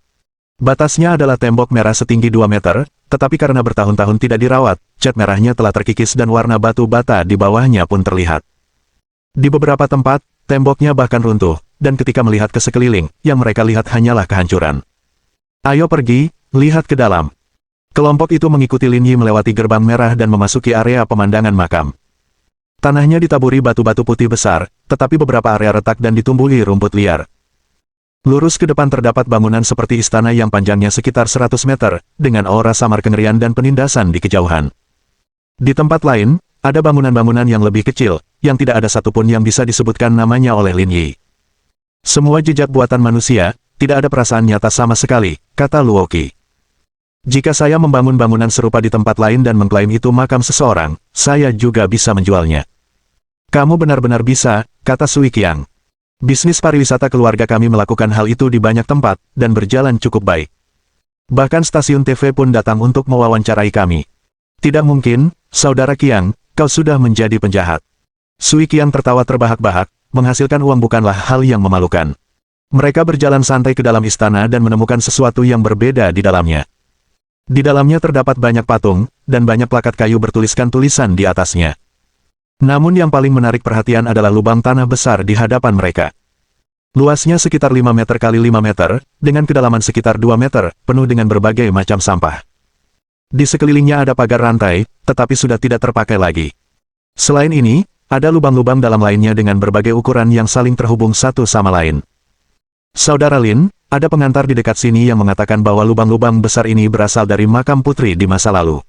Batasnya adalah tembok merah setinggi 2 meter, tetapi karena bertahun-tahun tidak dirawat, cat merahnya telah terkikis dan warna batu bata di bawahnya pun terlihat. Di beberapa tempat, temboknya bahkan runtuh, dan ketika melihat ke sekeliling, yang mereka lihat hanyalah kehancuran. Ayo pergi, lihat ke dalam. Kelompok itu mengikuti Lin Yi melewati gerbang merah dan memasuki area pemandangan makam. Tanahnya ditaburi batu-batu putih besar, tetapi beberapa area retak dan ditumbuhi rumput liar. Lurus ke depan terdapat bangunan seperti istana yang panjangnya sekitar 100 meter, dengan aura samar kengerian dan penindasan di kejauhan. Di tempat lain, ada bangunan-bangunan yang lebih kecil, yang tidak ada satupun yang bisa disebutkan namanya oleh Lin Yi. Semua jejak buatan manusia, tidak ada perasaan nyata sama sekali, kata Luoqi. Jika saya membangun bangunan serupa di tempat lain dan mengklaim itu makam seseorang, saya juga bisa menjualnya. Kamu benar-benar bisa, kata Sui Qiang. Bisnis pariwisata keluarga kami melakukan hal itu di banyak tempat, dan berjalan cukup baik. Bahkan stasiun TV pun datang untuk mewawancarai kami. Tidak mungkin, saudara Qiang, kau sudah menjadi penjahat. Sui Qiang tertawa terbahak-bahak, menghasilkan uang bukanlah hal yang memalukan. Mereka berjalan santai ke dalam istana dan menemukan sesuatu yang berbeda di dalamnya. Di dalamnya terdapat banyak patung, dan banyak plakat kayu bertuliskan tulisan di atasnya. Namun yang paling menarik perhatian adalah lubang tanah besar di hadapan mereka. Luasnya sekitar 5 meter kali 5 meter, dengan kedalaman sekitar 2 meter, penuh dengan berbagai macam sampah. Di sekelilingnya ada pagar rantai, tetapi sudah tidak terpakai lagi. Selain ini, ada lubang-lubang dalam lainnya dengan berbagai ukuran yang saling terhubung satu sama lain. Saudara Lin, ada pengantar di dekat sini yang mengatakan bahwa lubang-lubang besar ini berasal dari makam putri di masa lalu.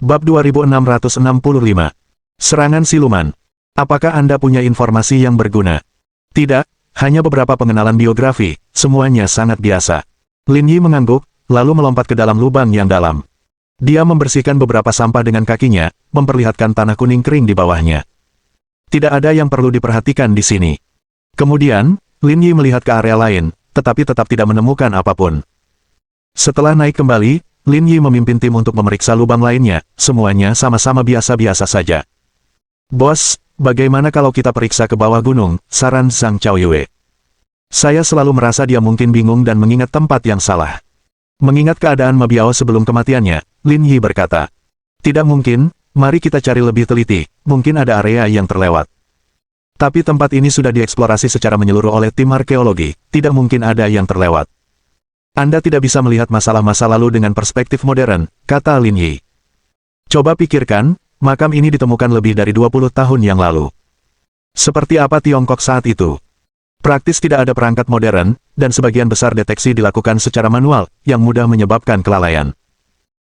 Bab 2665. Serangan siluman. Apakah Anda punya informasi yang berguna? Tidak, hanya beberapa pengenalan biografi, semuanya sangat biasa. Lin Yi mengangguk, lalu melompat ke dalam lubang yang dalam. Dia membersihkan beberapa sampah dengan kakinya, memperlihatkan tanah kuning kering di bawahnya. Tidak ada yang perlu diperhatikan di sini. Kemudian, Lin Yi melihat ke area lain, tetapi tetap tidak menemukan apapun. Setelah naik kembali, Lin Yi memimpin tim untuk memeriksa lubang lainnya, semuanya sama-sama biasa-biasa saja. Bos, bagaimana kalau kita periksa ke bawah gunung, saran Zhang Chaoyue. Saya selalu merasa dia mungkin bingung dan mengingat tempat yang salah. Mengingat keadaan Ma Biao sebelum kematiannya, Lin Yi berkata, tidak mungkin, mari kita cari lebih teliti, mungkin ada area yang terlewat. Tapi tempat ini sudah dieksplorasi secara menyeluruh oleh tim arkeologi, tidak mungkin ada yang terlewat. Anda tidak bisa melihat masalah masa lalu dengan perspektif modern, kata Lin Yi. Coba pikirkan, makam ini ditemukan lebih dari 20 tahun yang lalu. Seperti apa Tiongkok saat itu? Praktis tidak ada perangkat modern, dan sebagian besar deteksi dilakukan secara manual, yang mudah menyebabkan kelalaian.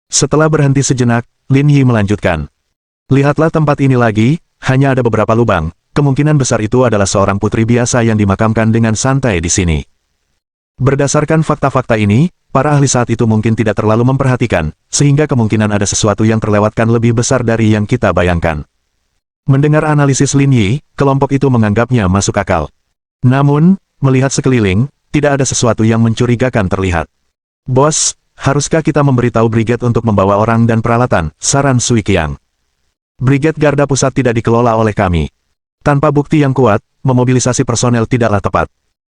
Setelah berhenti sejenak, Lin Yi melanjutkan. Lihatlah tempat ini lagi, hanya ada beberapa lubang, kemungkinan besar itu adalah seorang putri biasa yang dimakamkan dengan santai di sini. Berdasarkan fakta-fakta ini, para ahli saat itu mungkin tidak terlalu memperhatikan, sehingga kemungkinan ada sesuatu yang terlewatkan lebih besar dari yang kita bayangkan. Mendengar analisis Lin Yi, kelompok itu menganggapnya masuk akal. Namun, melihat sekeliling, tidak ada sesuatu yang mencurigakan terlihat. Bos, haruskah kita memberitahu brigade untuk membawa orang dan peralatan, saran Sui Qiang. Brigade Garda Pusat tidak dikelola oleh kami. Tanpa bukti yang kuat, memobilisasi personel tidaklah tepat.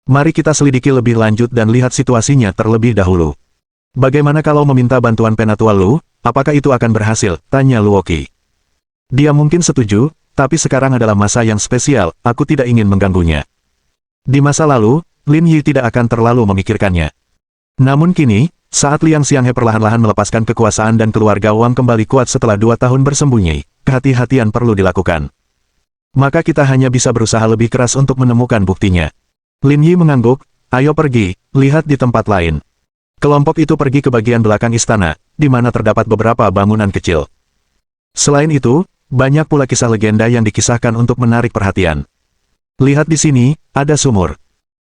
Mari kita selidiki lebih lanjut dan lihat situasinya terlebih dahulu. Bagaimana kalau meminta bantuan Penatua Lu, apakah itu akan berhasil? Tanya Luoqi. Dia mungkin setuju, tapi sekarang adalah masa yang spesial, aku tidak ingin mengganggunya. Di masa lalu, Lin Yi tidak akan terlalu memikirkannya. Namun kini, saat Liang Xianghe perlahan-lahan melepaskan kekuasaan dan keluarga Wang kembali kuat setelah 2 tahun bersembunyi, kehati-hatian perlu dilakukan. Maka kita hanya bisa berusaha lebih keras untuk menemukan buktinya. Lin Yi mengangguk, ayo pergi, lihat di tempat lain. Kelompok itu pergi ke bagian belakang istana, di mana terdapat beberapa bangunan kecil. Selain itu, banyak pula kisah legenda yang dikisahkan untuk menarik perhatian. Lihat di sini, ada sumur.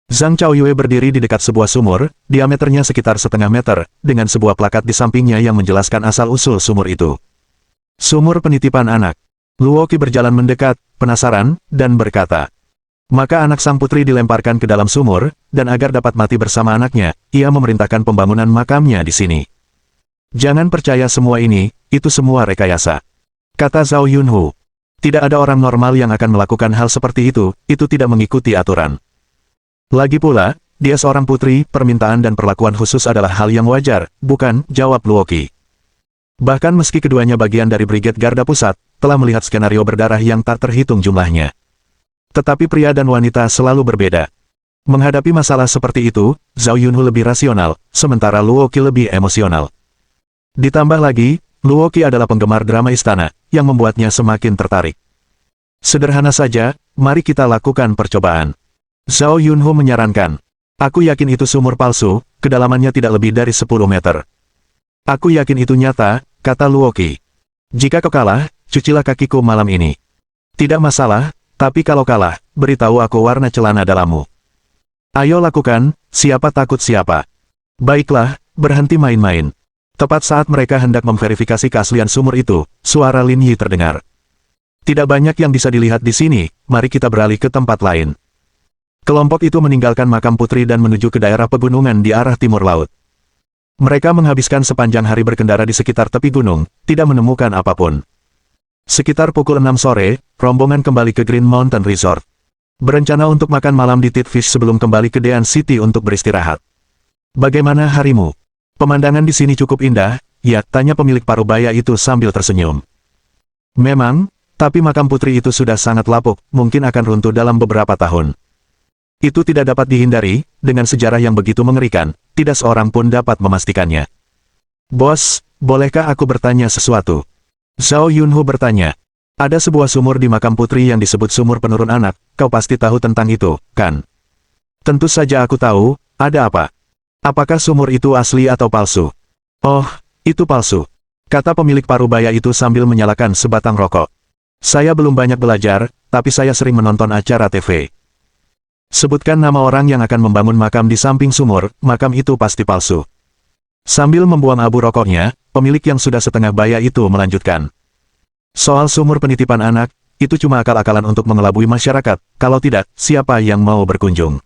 Zhang Chaoyue berdiri di dekat sebuah sumur, diameternya sekitar setengah meter, dengan sebuah plakat di sampingnya yang menjelaskan asal-usul sumur itu. Sumur penitipan anak. Luoqi berjalan mendekat, penasaran, dan berkata, maka anak sang putri dilemparkan ke dalam sumur, dan agar dapat mati bersama anaknya, ia memerintahkan pembangunan makamnya di sini. Jangan percaya semua ini, itu semua rekayasa. Kata Zhao Yunhu. Tidak ada orang normal yang akan melakukan hal seperti itu tidak mengikuti aturan. Lagi pula, dia seorang putri, permintaan dan perlakuan khusus adalah hal yang wajar, bukan, jawab Luoqi. Bahkan meski keduanya bagian dari Brigade Garda Pusat, telah melihat skenario berdarah yang tak terhitung jumlahnya. Tetapi pria dan wanita selalu berbeda. Menghadapi masalah seperti itu, Zhao Yunhu lebih rasional, sementara Luoqi lebih emosional. Ditambah lagi, Luoqi adalah penggemar drama istana, yang membuatnya semakin tertarik. Sederhana saja, mari kita lakukan percobaan. Zhao Yunhu menyarankan. Aku yakin itu sumur palsu, kedalamannya tidak lebih dari 10 meter. Aku yakin itu nyata, kata Luoqi. Jika kau kalah, cucilah kakiku malam ini. Tidak masalah. Tapi kalau kalah, beritahu aku warna celana dalammu. Ayo lakukan, siapa takut siapa. Baiklah, berhenti main-main. Tepat saat mereka hendak memverifikasi keaslian sumur itu, suara Lin Yi terdengar. Tidak banyak yang bisa dilihat di sini, mari kita beralih ke tempat lain. Kelompok itu meninggalkan makam putri dan menuju ke daerah pegunungan di arah timur laut. Mereka menghabiskan sepanjang hari berkendara di sekitar tepi gunung, tidak menemukan apapun. Sekitar pukul 6 sore, rombongan kembali ke Green Mountain Resort. Berencana untuk makan malam di Titfish sebelum kembali ke Dean City untuk beristirahat. Bagaimana harimu? Pemandangan di sini cukup indah, ya, tanya pemilik parubaya itu sambil tersenyum. Memang, tapi makam putri itu sudah sangat lapuk, mungkin akan runtuh dalam beberapa tahun. Itu tidak dapat dihindari, dengan sejarah yang begitu mengerikan, tidak seorang pun dapat memastikannya. Bos, bolehkah aku bertanya sesuatu? Zhao Yunhu bertanya. Ada sebuah sumur di makam putri yang disebut sumur penurun anak, kau pasti tahu tentang itu, kan? Tentu saja aku tahu, ada apa? Apakah sumur itu asli atau palsu? Oh, itu palsu. Kata pemilik parubaya itu sambil menyalakan sebatang rokok. Saya belum banyak belajar, tapi saya sering menonton acara TV. Sebutkan nama orang yang akan membangun makam di samping sumur, makam itu pasti palsu. Sambil membuang abu rokoknya, pemilik yang sudah setengah baya itu melanjutkan. Soal sumur penitipan anak, itu cuma akal-akalan untuk mengelabui masyarakat, kalau tidak, siapa yang mau berkunjung?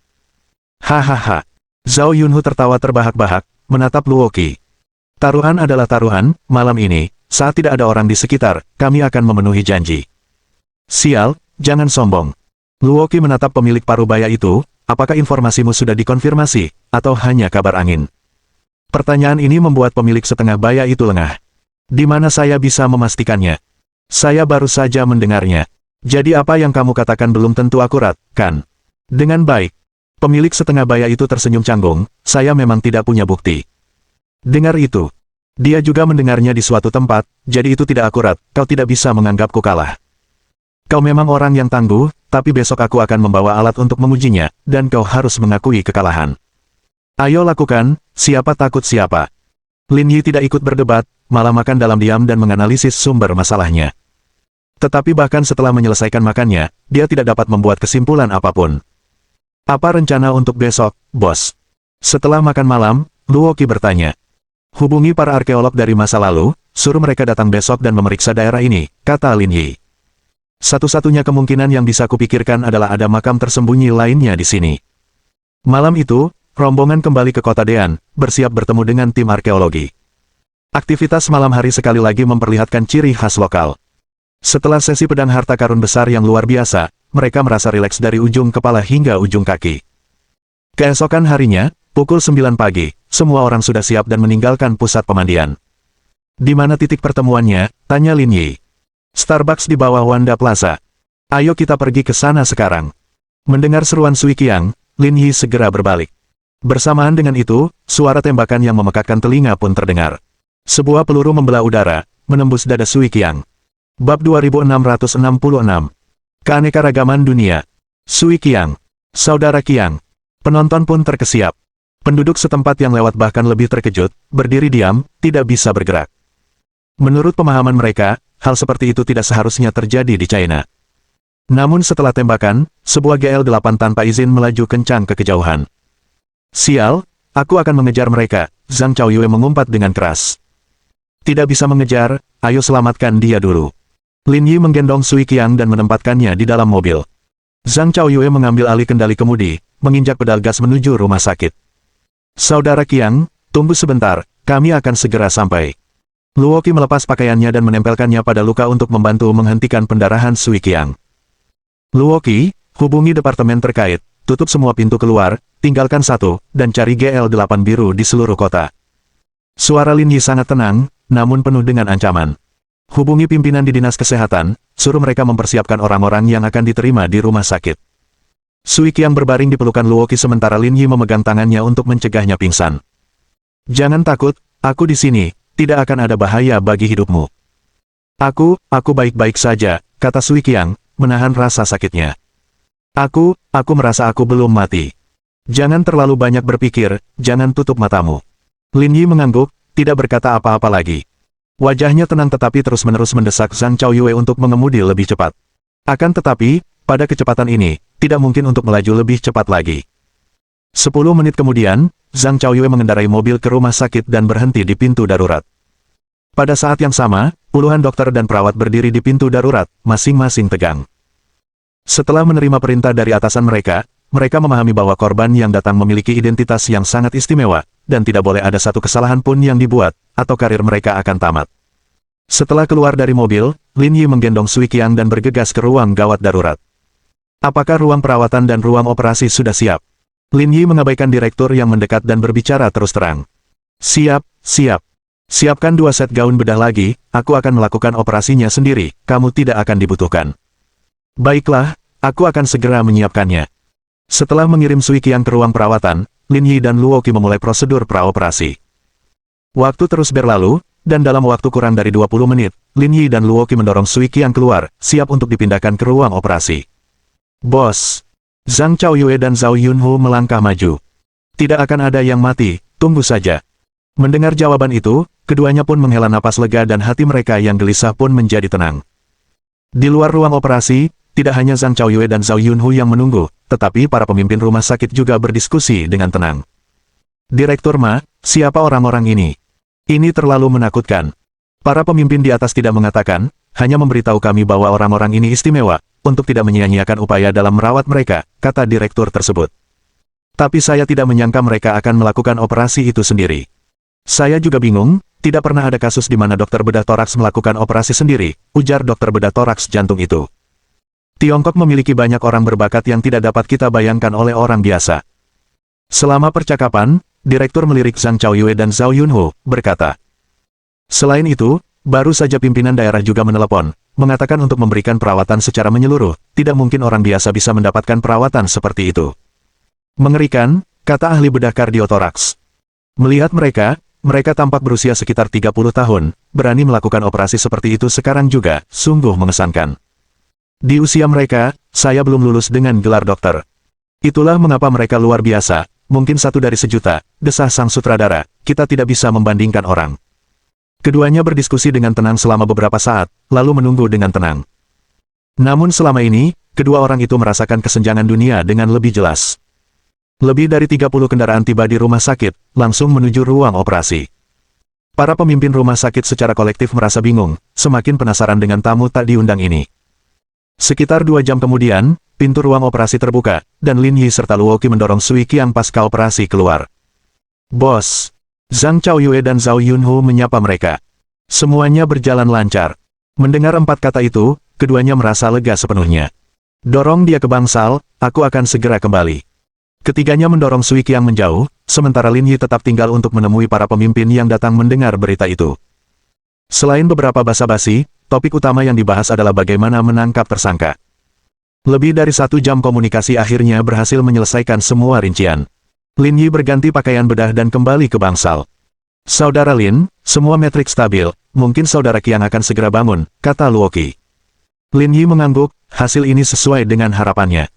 Hahaha. Zhao Yunhu tertawa terbahak-bahak, menatap Luoqi. Taruhan adalah taruhan, malam ini, saat tidak ada orang di sekitar, kami akan memenuhi janji. Sial, jangan sombong. Luoqi menatap pemilik parubaya itu, apakah informasimu sudah dikonfirmasi, atau hanya kabar angin? Pertanyaan ini membuat pemilik setengah baya itu lengah. Di mana saya bisa memastikannya? Saya baru saja mendengarnya. Jadi apa yang kamu katakan belum tentu akurat, kan? Dengan baik. Pemilik setengah baya itu tersenyum canggung, saya memang tidak punya bukti. Dengar itu. Dia juga mendengarnya di suatu tempat, jadi itu tidak akurat, kau tidak bisa menganggapku kalah. Kau memang orang yang tangguh, tapi besok aku akan membawa alat untuk mengujinya, dan kau harus mengakui kekalahan. Ayo lakukan, siapa takut siapa. Lin Yi tidak ikut berdebat, malah makan dalam diam dan menganalisis sumber masalahnya. Tetapi bahkan setelah menyelesaikan makannya, dia tidak dapat membuat kesimpulan apapun. Apa rencana untuk besok, bos? Setelah makan malam, Luoki bertanya. Hubungi para arkeolog dari masa lalu, suruh mereka datang besok dan memeriksa daerah ini, kata Lin Yi. Satu-satunya kemungkinan yang bisa kupikirkan adalah ada makam tersembunyi lainnya di sini. Malam itu, rombongan kembali ke kota Dean, bersiap bertemu dengan tim arkeologi. Aktivitas malam hari sekali lagi memperlihatkan ciri khas lokal. Setelah sesi pedang harta karun besar yang luar biasa, mereka merasa rileks dari ujung kepala hingga ujung kaki. Keesokan harinya, pukul 9 pagi, semua orang sudah siap dan meninggalkan pusat pemandian. Di mana titik pertemuannya? Tanya Lin Yi. Starbucks di bawah Wanda Plaza. Ayo kita pergi ke sana sekarang. Mendengar seruan Sui Qiang, Lin Yi segera berbalik. Bersamaan dengan itu, suara tembakan yang memekakkan telinga pun terdengar. Sebuah peluru membelah udara, menembus dada Sui Qiang. Bab 2666. Keanekaragaman dunia. Sui Qiang. Saudara Qiang. Penonton pun terkesiap. Penduduk setempat yang lewat bahkan lebih terkejut, berdiri diam, tidak bisa bergerak. Menurut pemahaman mereka, hal seperti itu tidak seharusnya terjadi di China. Namun setelah tembakan, sebuah GL-8 tanpa izin melaju kencang ke kejauhan. Sial, aku akan mengejar mereka, Zhang Chaoyue mengumpat dengan keras. Tidak bisa mengejar, ayo selamatkan dia dulu. Lin Yi menggendong Sui Qiang dan menempatkannya di dalam mobil. Zhang Chaoyue mengambil alih kendali kemudi, menginjak pedal gas menuju rumah sakit. Saudara Qiang, tunggu sebentar, kami akan segera sampai. Luoki melepas pakaiannya dan menempelkannya pada luka untuk membantu menghentikan pendarahan Sui Qiang. Luoki, hubungi departemen terkait, tutup semua pintu keluar, tinggalkan satu, dan cari GL-8 biru di seluruh kota. Suara Lin Yi sangat tenang, namun penuh dengan ancaman. Hubungi pimpinan di dinas kesehatan, suruh mereka mempersiapkan orang-orang yang akan diterima di rumah sakit. Sui Qiang berbaring di pelukan Luoki sementara Lin Yi memegang tangannya untuk mencegahnya pingsan. Jangan takut, aku di sini, tidak akan ada bahaya bagi hidupmu. Aku baik-baik saja, kata Sui Qiang, menahan rasa sakitnya. Aku merasa aku belum mati. Jangan terlalu banyak berpikir, jangan tutup matamu. Lin Yi mengangguk, tidak berkata apa-apa lagi. Wajahnya tenang tetapi terus-menerus mendesak Zhang Chaoyue untuk mengemudi lebih cepat. Akan tetapi, pada kecepatan ini, tidak mungkin untuk melaju lebih cepat lagi. 10 menit kemudian, Zhang Chaoyue mengendarai mobil ke rumah sakit dan berhenti di pintu darurat. Pada saat yang sama, puluhan dokter dan perawat berdiri di pintu darurat, masing-masing tegang. Setelah menerima perintah dari atasan mereka, mereka memahami bahwa korban yang datang memiliki identitas yang sangat istimewa, dan tidak boleh ada satu kesalahan pun yang dibuat, atau karir mereka akan tamat. Setelah keluar dari mobil, Lin Yi menggendong Sui Qiang dan bergegas ke ruang gawat darurat. Apakah ruang perawatan dan ruang operasi sudah siap? Lin Yi mengabaikan direktur yang mendekat dan berbicara terus terang. Siap. Siapkan 2 set gaun bedah lagi, aku akan melakukan operasinya sendiri, kamu tidak akan dibutuhkan. Baiklah, aku akan segera menyiapkannya. Setelah mengirim Sui Qiang ke ruang perawatan, Lin Yi dan Luoki memulai prosedur praoperasi. Waktu terus berlalu, dan dalam waktu kurang dari 20 menit, Lin Yi dan Luoki mendorong Sui Qiang keluar, siap untuk dipindahkan ke ruang operasi. Bos! Zhang Chaoyue dan Zhao Yunhu melangkah maju. Tidak akan ada yang mati, tunggu saja. Mendengar jawaban itu, keduanya pun menghela napas lega dan hati mereka yang gelisah pun menjadi tenang. Di luar ruang operasi, tidak hanya Zhang Chaoyue dan Zhao Yunhu yang menunggu, tetapi para pemimpin rumah sakit juga berdiskusi dengan tenang. Direktur Ma, siapa orang-orang ini? Ini terlalu menakutkan. Para pemimpin di atas tidak mengatakan, hanya memberitahu kami bahwa orang-orang ini istimewa, untuk tidak menyia-nyiakan upaya dalam merawat mereka, kata direktur tersebut. Tapi saya tidak menyangka mereka akan melakukan operasi itu sendiri. Saya juga bingung, tidak pernah ada kasus di mana dokter bedah toraks melakukan operasi sendiri, ujar dokter bedah toraks jantung itu. Tiongkok memiliki banyak orang berbakat yang tidak dapat kita bayangkan oleh orang biasa. Selama percakapan, direktur melirik Zhang Chaoyue dan Zhao Yunhu, berkata. Selain itu, baru saja pimpinan daerah juga menelepon, mengatakan untuk memberikan perawatan secara menyeluruh, tidak mungkin orang biasa bisa mendapatkan perawatan seperti itu. Mengerikan, kata ahli bedah kardiotoraks. Melihat mereka tampak berusia sekitar 30 tahun, berani melakukan operasi seperti itu sekarang juga, sungguh mengesankan. Di usia mereka, saya belum lulus dengan gelar dokter. Itulah mengapa mereka luar biasa, mungkin 1 dari sejuta, desah sang sutradara, kita tidak bisa membandingkan orang. Keduanya berdiskusi dengan tenang selama beberapa saat, lalu menunggu dengan tenang. Namun selama ini, kedua orang itu merasakan kesenjangan dunia dengan lebih jelas. Lebih dari 30 kendaraan tiba di rumah sakit, langsung menuju ruang operasi. Para pemimpin rumah sakit secara kolektif merasa bingung, semakin penasaran dengan tamu tak diundang ini. Sekitar 2 jam kemudian, pintu ruang operasi terbuka, dan Lin Yi serta Luoqi mendorong Sui Qiang pasca operasi keluar. "Bos!" Zhang Chaoyue dan Zhao Yunhu menyapa mereka. Semuanya berjalan lancar. Mendengar 4 kata itu, keduanya merasa lega sepenuhnya. "Dorong dia ke bangsal, aku akan segera kembali." Ketiganya mendorong Sui Qiang menjauh, sementara Lin Yi tetap tinggal untuk menemui para pemimpin yang datang mendengar berita itu. Selain beberapa basa-basi, topik utama yang dibahas adalah bagaimana menangkap tersangka. Lebih dari 1 jam komunikasi akhirnya berhasil menyelesaikan semua rincian. Lin Yi berganti pakaian bedah dan kembali ke bangsal. "Saudara Lin, semua metrik stabil, mungkin saudara Qiang akan segera bangun," kata Luoqi. Lin Yi mengangguk, hasil ini sesuai dengan harapannya.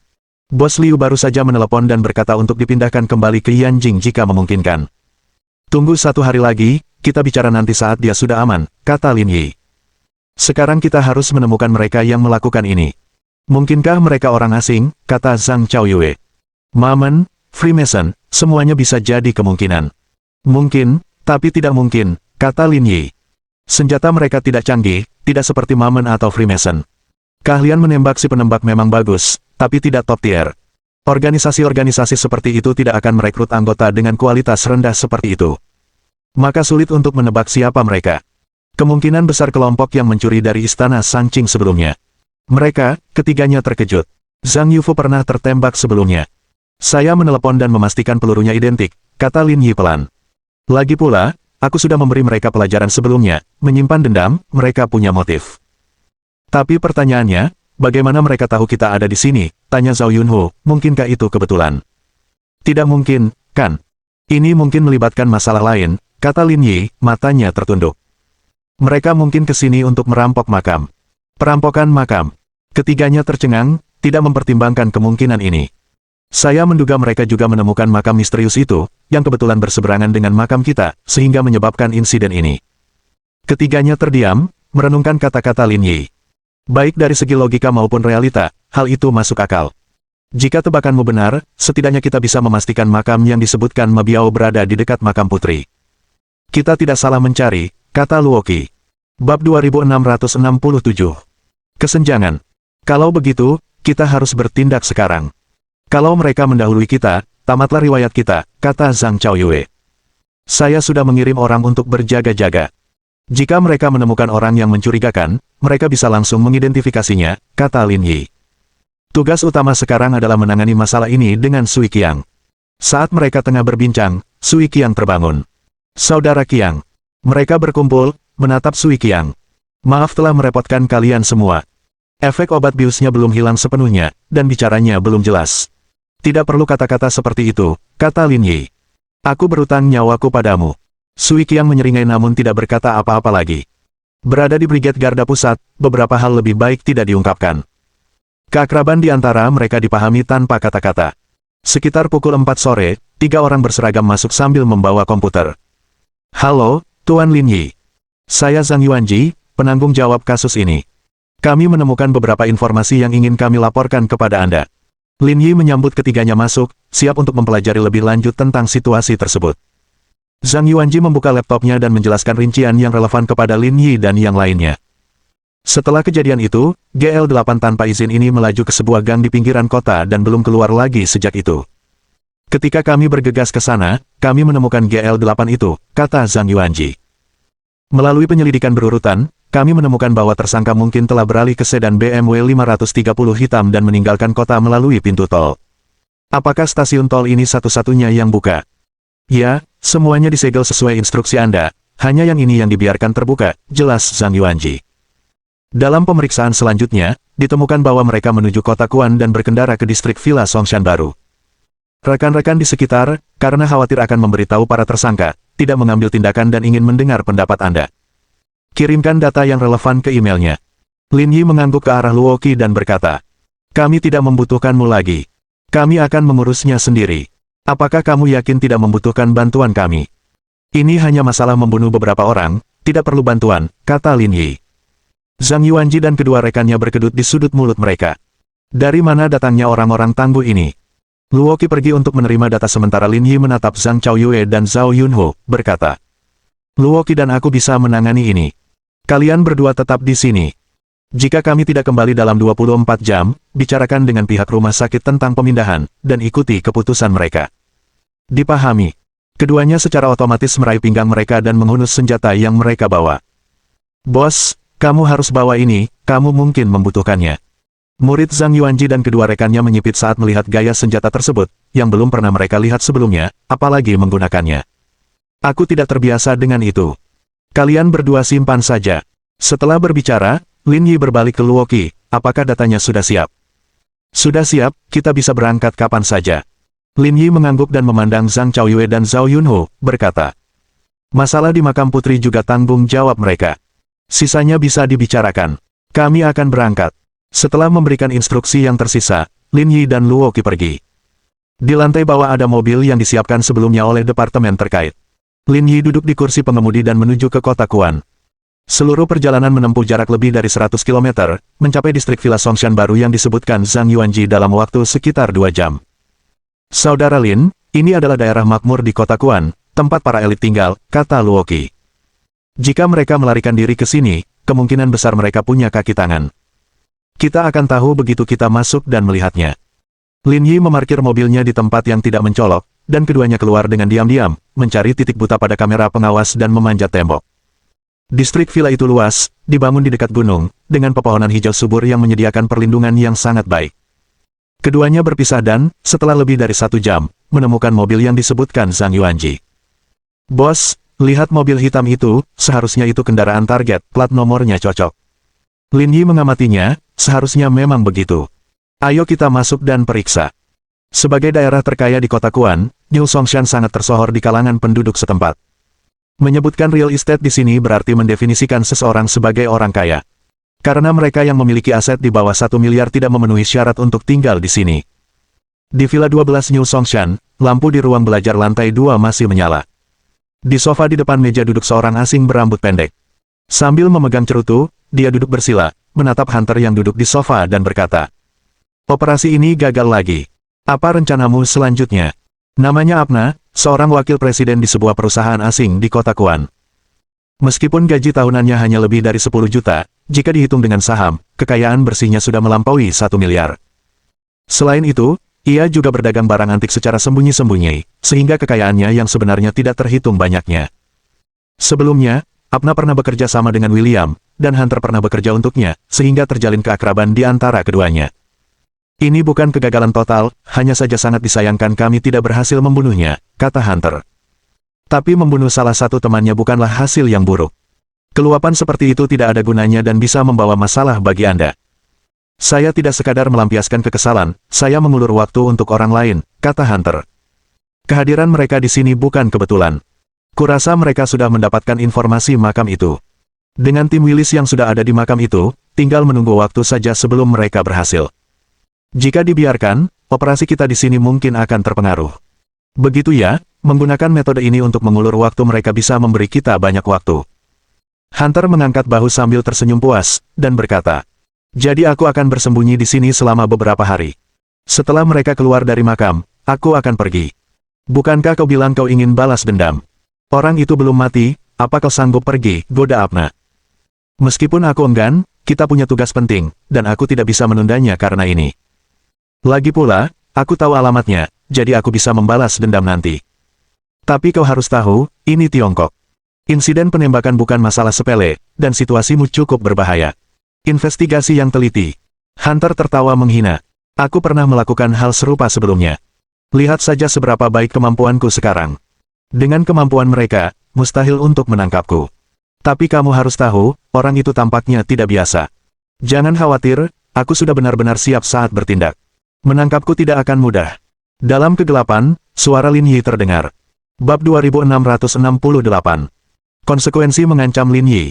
Bos Liu baru saja menelepon dan berkata untuk dipindahkan kembali ke Yanjing jika memungkinkan. "Tunggu 1 hari lagi, kita bicara nanti saat dia sudah aman," kata Lin Yi. "Sekarang kita harus menemukan mereka yang melakukan ini. Mungkinkah mereka orang asing?" kata Zhang Chaoyue. "Mamen, Freemason, semuanya bisa jadi kemungkinan." "Mungkin, tapi tidak mungkin," kata Lin Yi. "Senjata mereka tidak canggih, tidak seperti Mamen atau Freemason. Keahlian menembak si penembak memang bagus, tapi tidak top tier. Organisasi-organisasi seperti itu tidak akan merekrut anggota dengan kualitas rendah seperti itu. Maka sulit untuk menebak siapa mereka. Kemungkinan besar kelompok yang mencuri dari istana Sanqing sebelumnya. Mereka, ketiganya terkejut. Zhang Yufu pernah tertembak sebelumnya. Saya menelepon dan memastikan pelurunya identik," kata Lin Yi pelan. "Lagi pula, aku sudah memberi mereka pelajaran sebelumnya, menyimpan dendam, mereka punya motif." "Tapi pertanyaannya, bagaimana mereka tahu kita ada di sini?" tanya Zhao Yunhu, "mungkinkah itu kebetulan?" "Tidak mungkin, kan? Ini mungkin melibatkan masalah lain," kata Lin Yi, matanya tertunduk. "Mereka mungkin ke sini untuk merampok makam." "Perampokan makam?" Ketiganya tercengang, tidak mempertimbangkan kemungkinan ini. "Saya menduga mereka juga menemukan makam misterius itu, yang kebetulan berseberangan dengan makam kita, sehingga menyebabkan insiden ini." Ketiganya terdiam, merenungkan kata-kata Lin Yi. Baik dari segi logika maupun realita, hal itu masuk akal. Jika tebakanmu benar, setidaknya kita bisa memastikan makam yang disebutkan Ma Biao berada di dekat makam putri. "Kita tidak salah mencari," kata Luoqi. Bab 2667. Kesenjangan. "Kalau begitu, kita harus bertindak sekarang. Kalau mereka mendahului kita, tamatlah riwayat kita," kata Zhang Chaoyue. "Saya sudah mengirim orang untuk berjaga-jaga. Jika mereka menemukan orang yang mencurigakan, mereka bisa langsung mengidentifikasinya," kata Lin Yi. "Tugas utama sekarang adalah menangani masalah ini dengan Sui Qiang." Saat mereka tengah berbincang, Sui Qiang terbangun. "Saudara Qiang." Mereka berkumpul, menatap Sui Qiang. "Maaf telah merepotkan kalian semua. Efek obat biusnya belum hilang sepenuhnya, dan bicaranya belum jelas." "Tidak perlu kata-kata seperti itu," kata Lin Yi. "Aku berutang nyawaku padamu." Sui Qiang menyeringai namun tidak berkata apa-apa lagi. Berada di Brigade Garda Pusat, beberapa hal lebih baik tidak diungkapkan. Keakraban di antara mereka dipahami tanpa kata-kata. Sekitar pukul 4 sore, 3 orang berseragam masuk sambil membawa komputer. "Halo, Tuan Lin Yi. Saya Zhang Yuanji, penanggung jawab kasus ini. Kami menemukan beberapa informasi yang ingin kami laporkan kepada Anda." Lin Yi menyambut ketiganya masuk, siap untuk mempelajari lebih lanjut tentang situasi tersebut. Zhang Yuanji membuka laptopnya dan menjelaskan rincian yang relevan kepada Lin Yi dan yang lainnya. Setelah kejadian itu, GL8 tanpa izin ini melaju ke sebuah gang di pinggiran kota dan belum keluar lagi sejak itu. "Ketika kami bergegas ke sana, kami menemukan GL8 itu," kata Zhang Yuanji. "Melalui penyelidikan berurutan, kami menemukan bahwa tersangka mungkin telah beralih ke sedan BMW 530 hitam dan meninggalkan kota melalui pintu tol. Apakah stasiun tol ini satu-satunya yang buka?" "Ya, semuanya disegel sesuai instruksi Anda, hanya yang ini yang dibiarkan terbuka," jelas Zhang Yuanji. Dalam pemeriksaan selanjutnya, ditemukan bahwa mereka menuju kota Kuan dan berkendara ke distrik Villa Songshan baru. Rekan-rekan di sekitar, karena khawatir akan memberitahu para tersangka, tidak mengambil tindakan dan ingin mendengar pendapat Anda. "Kirimkan data yang relevan ke emailnya." Lin Yi mengangguk ke arah Luoqi dan berkata, "Kami tidak membutuhkanmu lagi. Kami akan mengurusnya sendiri. Apakah kamu yakin tidak membutuhkan bantuan kami?" "Ini hanya masalah membunuh beberapa orang, tidak perlu bantuan," kata Lin Yi. Zhang Yuanji dan kedua rekannya berkedut di sudut mulut mereka. Dari mana datangnya orang-orang tangguh ini? Luo Qi pergi untuk menerima data sementara Lin Yi menatap Zhang Chaoyue dan Zhao Yunho, berkata. Luo Qi dan aku bisa menangani ini. Kalian berdua tetap di sini. Jika kami tidak kembali dalam 24 jam, bicarakan dengan pihak rumah sakit tentang pemindahan, dan ikuti keputusan mereka. Dipahami. Keduanya secara otomatis meraih pinggang mereka dan menghunus senjata yang mereka bawa. Bos, kamu harus bawa ini, kamu mungkin membutuhkannya. Murid Zhang Yuanji dan kedua rekannya menyipit saat melihat gaya senjata tersebut, yang belum pernah mereka lihat sebelumnya, apalagi menggunakannya. Aku tidak terbiasa dengan itu. Kalian berdua simpan saja. Setelah berbicara, Lin Yi berbalik ke Luo Qi, apakah datanya sudah siap? Sudah siap, kita bisa berangkat kapan saja. Lin Yi mengangguk dan memandang Zhang Chaoyue dan Zhao Yunho, berkata. Masalah di makam putri juga tanggung jawab mereka. Sisanya bisa dibicarakan. Kami akan berangkat. Setelah memberikan instruksi yang tersisa, Lin Yi dan Luo Qi pergi. Di lantai bawah ada mobil yang disiapkan sebelumnya oleh departemen terkait. Lin Yi duduk di kursi pengemudi dan menuju ke kota Kuan. Seluruh perjalanan menempuh jarak lebih dari 100 km, mencapai distrik Villa Songshan baru yang disebutkan Zhang Yuanji dalam waktu sekitar 2 jam. Saudara Lin, ini adalah daerah makmur di kota Kuan, tempat para elit tinggal, kata Luo Qi. Jika mereka melarikan diri ke sini, kemungkinan besar mereka punya kaki tangan. Kita akan tahu begitu kita masuk dan melihatnya. Lin Yi memarkir mobilnya di tempat yang tidak mencolok, dan keduanya keluar dengan diam-diam, mencari titik buta pada kamera pengawas dan memanjat tembok. Distrik villa itu luas, dibangun di dekat gunung, dengan pepohonan hijau subur yang menyediakan perlindungan yang sangat baik. Keduanya berpisah dan, setelah lebih dari 1 jam, menemukan mobil yang disebutkan Zhang Yuanji. Bos, lihat mobil hitam itu, seharusnya itu kendaraan target, plat nomornya cocok. Lin Yi mengamatinya, seharusnya memang begitu. Ayo kita masuk dan periksa. Sebagai daerah terkaya di kota Kuan, New Songshan sangat tersohor di kalangan penduduk setempat. Menyebutkan real estate di sini berarti mendefinisikan seseorang sebagai orang kaya. Karena mereka yang memiliki aset di bawah 1 miliar tidak memenuhi syarat untuk tinggal di sini. Di Villa 12 New Songshan, lampu di ruang belajar lantai 2 masih menyala. Di sofa di depan meja duduk seorang asing berambut pendek. Sambil memegang cerutu, dia duduk bersila, menatap Hunter yang duduk di sofa dan berkata, operasi ini gagal lagi. Apa rencanamu selanjutnya? Namanya Apna, seorang wakil presiden di sebuah perusahaan asing di kota Kuan. Meskipun gaji tahunannya hanya lebih dari 10 juta, jika dihitung dengan saham, kekayaan bersihnya sudah melampaui 1 miliar. Selain itu, ia juga berdagang barang antik secara sembunyi-sembunyi, sehingga kekayaannya yang sebenarnya tidak terhitung banyaknya. Sebelumnya, Apna pernah bekerja sama dengan William, dan Hunter pernah bekerja untuknya, sehingga terjalin keakraban di antara keduanya. Ini bukan kegagalan total, hanya saja sangat disayangkan kami tidak berhasil membunuhnya, kata Hunter. Tapi membunuh salah satu temannya bukanlah hasil yang buruk. Keluapan seperti itu tidak ada gunanya dan bisa membawa masalah bagi Anda. Saya tidak sekadar melampiaskan kekesalan, saya mengulur waktu untuk orang lain, kata Hunter. Kehadiran mereka di sini bukan kebetulan. Kurasa mereka sudah mendapatkan informasi makam itu. Dengan tim Willis yang sudah ada di makam itu, tinggal menunggu waktu saja sebelum mereka berhasil. Jika dibiarkan, operasi kita di sini mungkin akan terpengaruh. Begitu ya, menggunakan metode ini untuk mengulur waktu mereka bisa memberi kita banyak waktu. Hunter mengangkat bahu sambil tersenyum puas, dan berkata, jadi aku akan bersembunyi di sini selama beberapa hari. Setelah mereka keluar dari makam, aku akan pergi. Bukankah kau bilang kau ingin balas dendam? Orang itu belum mati, apa kau sanggup pergi, goda Apna? Meskipun aku enggan, kita punya tugas penting, dan aku tidak bisa menundanya karena ini. Lagi pula, aku tahu alamatnya, jadi aku bisa membalas dendam nanti. Tapi kau harus tahu, ini Tiongkok. Insiden penembakan bukan masalah sepele, dan situasimu cukup berbahaya. Investigasi yang teliti. Hunter tertawa menghina. Aku pernah melakukan hal serupa sebelumnya. Lihat saja seberapa baik kemampuanku sekarang. Dengan kemampuan mereka, mustahil untuk menangkapku. Tapi kamu harus tahu, orang itu tampaknya tidak biasa. Jangan khawatir, aku sudah benar-benar siap saat bertindak. Menangkapku tidak akan mudah. Dalam kegelapan, suara Lin Yi terdengar. Bab 2668. Konsekuensi mengancam Lin Yi.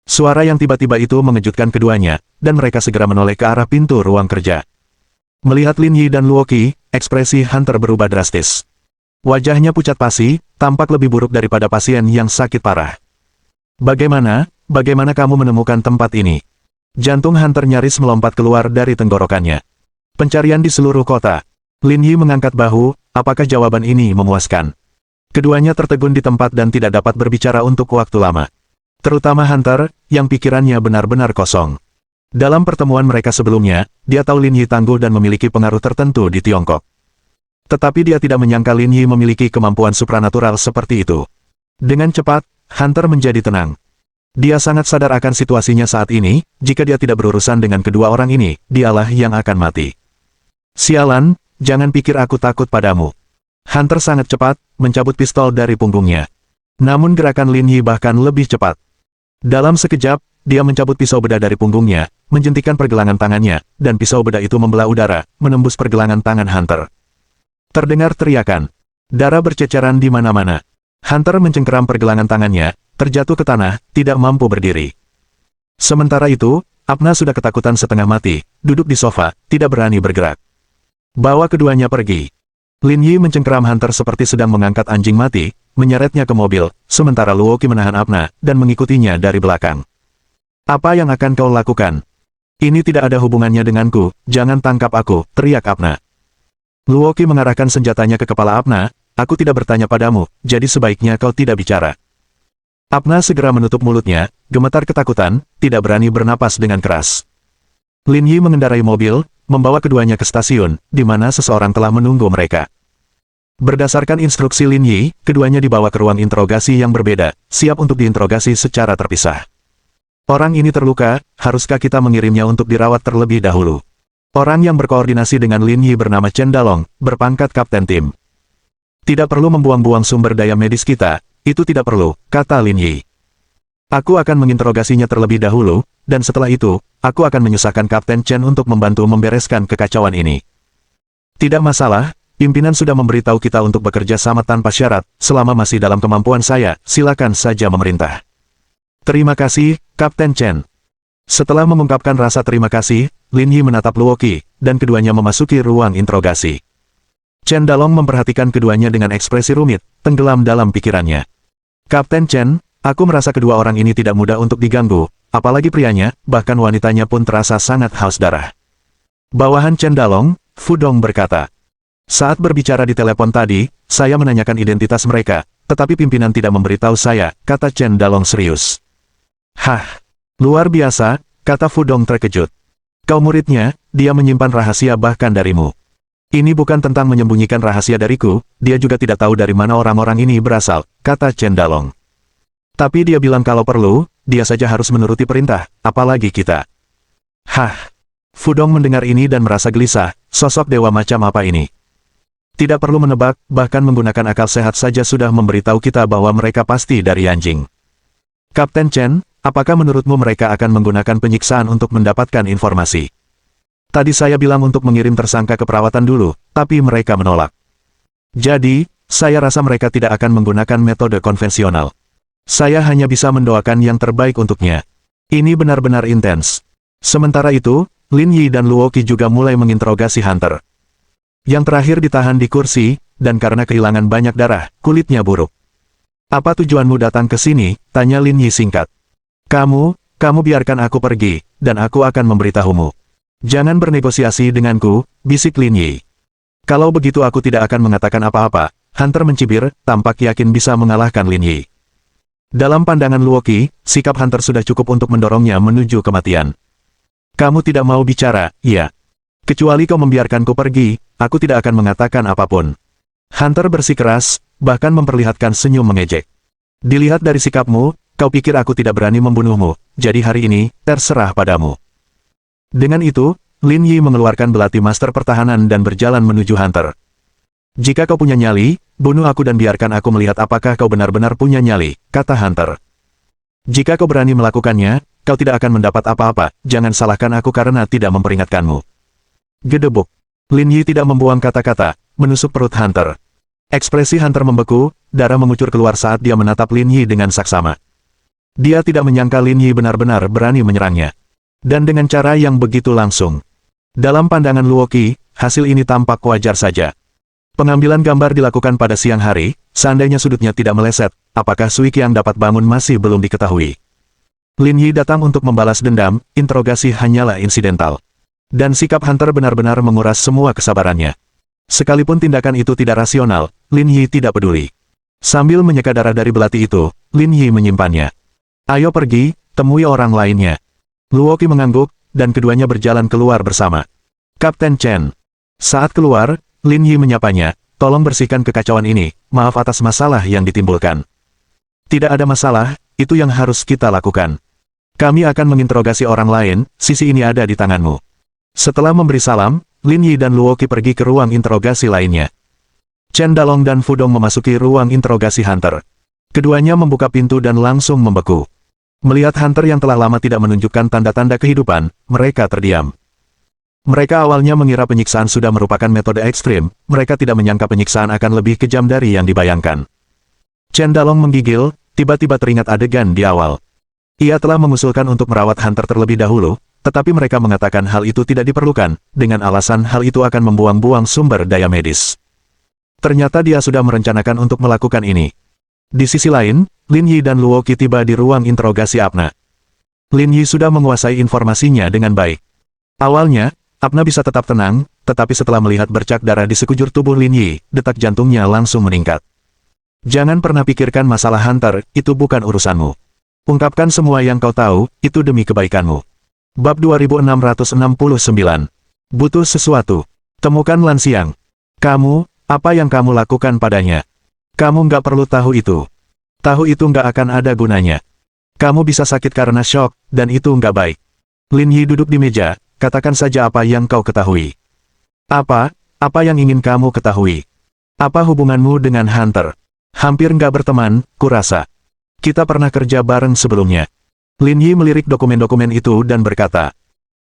Suara yang tiba-tiba itu mengejutkan keduanya, dan mereka segera menoleh ke arah pintu ruang kerja. Melihat Lin Yi dan Luo Qi, ekspresi Hunter berubah drastis. Wajahnya pucat pasi, tampak lebih buruk daripada pasien yang sakit parah. Bagaimana kamu menemukan tempat ini? Jantung Hunter nyaris melompat keluar dari tenggorokannya. Pencarian di seluruh kota. Lin Yi mengangkat bahu, apakah jawaban ini memuaskan? Keduanya tertegun di tempat dan tidak dapat berbicara untuk waktu lama. Terutama Hunter, yang pikirannya benar-benar kosong. Dalam pertemuan mereka sebelumnya, dia tahu Lin Yi tangguh dan memiliki pengaruh tertentu di Tiongkok. Tetapi dia tidak menyangka Lin Yi memiliki kemampuan supranatural seperti itu. Dengan cepat, Hunter menjadi tenang. Dia sangat sadar akan situasinya saat ini, jika dia tidak berurusan dengan kedua orang ini, dialah yang akan mati. Sialan, jangan pikir aku takut padamu. Hunter sangat cepat, mencabut pistol dari punggungnya. Namun gerakan Lin Yi bahkan lebih cepat. Dalam sekejap, dia mencabut pisau bedah dari punggungnya, menjentikan pergelangan tangannya, dan pisau bedah itu membelah udara, menembus pergelangan tangan Hunter. Terdengar teriakan. Darah berceceran di mana-mana. Hunter mencengkeram pergelangan tangannya, terjatuh ke tanah, tidak mampu berdiri. Sementara itu, Apna sudah ketakutan setengah mati, duduk di sofa, tidak berani bergerak. Bawa keduanya pergi. Lin Yi mencengkeram Hunter seperti sedang mengangkat anjing mati, menyeretnya ke mobil, sementara Luoki menahan Apna, dan mengikutinya dari belakang. Apa yang akan kau lakukan? Ini tidak ada hubungannya denganku, jangan tangkap aku, teriak Apna. Luoki mengarahkan senjatanya ke kepala Apna, aku tidak bertanya padamu, jadi sebaiknya kau tidak bicara. Apna segera menutup mulutnya, gemetar ketakutan, tidak berani bernapas dengan keras. Lin Yi mengendarai mobil, membawa keduanya ke stasiun, di mana seseorang telah menunggu mereka. Berdasarkan instruksi Lin Yi, keduanya dibawa ke ruang interogasi yang berbeda, siap untuk diinterogasi secara terpisah. Orang ini terluka, haruskah kita mengirimnya untuk dirawat terlebih dahulu? Orang yang berkoordinasi dengan Lin Yi bernama Chen Dalong, berpangkat kapten tim. Tidak perlu membuang-buang sumber daya medis kita. Itu tidak perlu, kata Lin Yi. Aku akan menginterogasinya terlebih dahulu, dan setelah itu, aku akan menyusahkan Kapten Chen untuk membantu membereskan kekacauan ini. Tidak masalah, pimpinan sudah memberitahu kita untuk bekerja sama tanpa syarat, selama masih dalam kemampuan saya, silakan saja memerintah. Terima kasih, Kapten Chen. Setelah mengungkapkan rasa terima kasih, Lin Yi menatap Luoki, dan keduanya memasuki ruang interogasi. Chen Dalong memperhatikan keduanya dengan ekspresi rumit, tenggelam dalam pikirannya. Kapten Chen, aku merasa kedua orang ini tidak mudah untuk diganggu, apalagi prianya, bahkan wanitanya pun terasa sangat haus darah. Bawahan Chen Dalong, Fu Dong berkata. Saat berbicara di telepon tadi, saya menanyakan identitas mereka, tetapi pimpinan tidak memberitahu saya, kata Chen Dalong serius. Hah, luar biasa, kata Fu Dong terkejut. Kau muridnya, dia menyimpan rahasia bahkan darimu. Ini bukan tentang menyembunyikan rahasia dariku, dia juga tidak tahu dari mana orang-orang ini berasal, kata Chen Dalong. Tapi dia bilang kalau perlu, dia saja harus menuruti perintah, apalagi kita. Hah. Fu Dong mendengar ini dan merasa gelisah, sosok dewa macam apa ini? Tidak perlu menebak, bahkan menggunakan akal sehat saja sudah memberitahu kita bahwa mereka pasti dari anjing. Kapten Chen, apakah menurutmu mereka akan menggunakan penyiksaan untuk mendapatkan informasi? Tadi saya bilang untuk mengirim tersangka ke perawatan dulu, tapi mereka menolak. Jadi, saya rasa mereka tidak akan menggunakan metode konvensional. Saya hanya bisa mendoakan yang terbaik untuknya. Ini benar-benar intens. Sementara itu, Lin Yi dan Luoki juga mulai menginterogasi Hunter. Yang terakhir ditahan di kursi, dan karena kehilangan banyak darah, kulitnya buruk. Apa tujuanmu datang ke sini? Tanya Lin Yi singkat. Kamu biarkan aku pergi, dan aku akan memberitahumu. Jangan bernegosiasi denganku, bisik Lin Yi. Kalau begitu aku tidak akan mengatakan apa-apa, Hunter mencibir, tampak yakin bisa mengalahkan Lin Yi. Dalam pandangan Luoki, sikap Hunter sudah cukup untuk mendorongnya menuju kematian. Kamu tidak mau bicara, iya. Kecuali kau membiarkanku pergi, aku tidak akan mengatakan apapun. Hunter bersikeras, bahkan memperlihatkan senyum mengejek. Dilihat dari sikapmu, kau pikir aku tidak berani membunuhmu, jadi hari ini, terserah padamu. Dengan itu, Lin Yi mengeluarkan belati master pertahanan dan berjalan menuju Hunter. Jika kau punya nyali, bunuh aku dan biarkan aku melihat apakah kau benar-benar punya nyali, kata Hunter. Jika kau berani melakukannya, kau tidak akan mendapat apa-apa, jangan salahkan aku karena tidak memperingatkanmu. Gedebuk. Lin Yi tidak membuang kata-kata, menusuk perut Hunter. Ekspresi Hunter membeku, darah mengucur keluar saat dia menatap Lin Yi dengan saksama. Dia tidak menyangka Lin Yi benar-benar berani menyerangnya. Dan dengan cara yang begitu langsung. Dalam pandangan Luoki, hasil ini tampak wajar saja. Pengambilan gambar dilakukan pada siang hari, seandainya sudutnya tidak meleset, apakah Sui Qiang dapat bangun masih belum diketahui. Lin Yi datang untuk membalas dendam, interogasi hanyalah insidental. Dan sikap Hunter benar-benar menguras semua kesabarannya. Sekalipun tindakan itu tidak rasional, Lin Yi tidak peduli. Sambil menyeka darah dari belati itu, Lin Yi menyimpannya. Ayo pergi, temui orang lainnya. Luo Qi mengangguk, dan keduanya berjalan keluar bersama. Kapten Chen. Saat keluar, Lin Yi menyapanya, tolong bersihkan kekacauan ini, maaf atas masalah yang ditimbulkan. Tidak ada masalah, itu yang harus kita lakukan. Kami akan menginterogasi orang lain, sisi ini ada di tanganmu. Setelah memberi salam, Lin Yi dan Luo Qi pergi ke ruang interogasi lainnya. Chen Dalong dan Fu Dong memasuki ruang interogasi Hunter. Keduanya membuka pintu dan langsung membeku. Melihat Hunter yang telah lama tidak menunjukkan tanda-tanda kehidupan, mereka terdiam. Mereka awalnya mengira penyiksaan sudah merupakan metode ekstrim, mereka tidak menyangka penyiksaan akan lebih kejam dari yang dibayangkan. Chen Dalong menggigil, tiba-tiba teringat adegan di awal. Ia telah mengusulkan untuk merawat Hunter terlebih dahulu, tetapi mereka mengatakan hal itu tidak diperlukan, dengan alasan hal itu akan membuang-buang sumber daya medis. Ternyata dia sudah merencanakan untuk melakukan ini. Di sisi lain, Lin Yi dan Luo Qi tiba di ruang interogasi Apna. Lin Yi sudah menguasai informasinya dengan baik. Awalnya, Apna bisa tetap tenang, tetapi setelah melihat bercak darah di sekujur tubuh Lin Yi, detak jantungnya langsung meningkat. Jangan pernah pikirkan masalah Hunter, itu bukan urusanmu. Ungkapkan semua yang kau tahu, itu demi kebaikanmu. Bab 2669. Butuh sesuatu. Temukan Lan Xiang. Kamu, apa yang kamu lakukan padanya? Kamu nggak perlu tahu itu. Tahu itu nggak akan ada gunanya. Kamu bisa sakit karena shock, dan itu nggak baik. Lin Yi duduk di meja, katakan saja apa yang kau ketahui. Apa yang ingin kamu ketahui? Apa hubunganmu dengan Hunter? Hampir nggak berteman, kurasa. Kita pernah kerja bareng sebelumnya. Lin Yi melirik dokumen-dokumen itu dan berkata,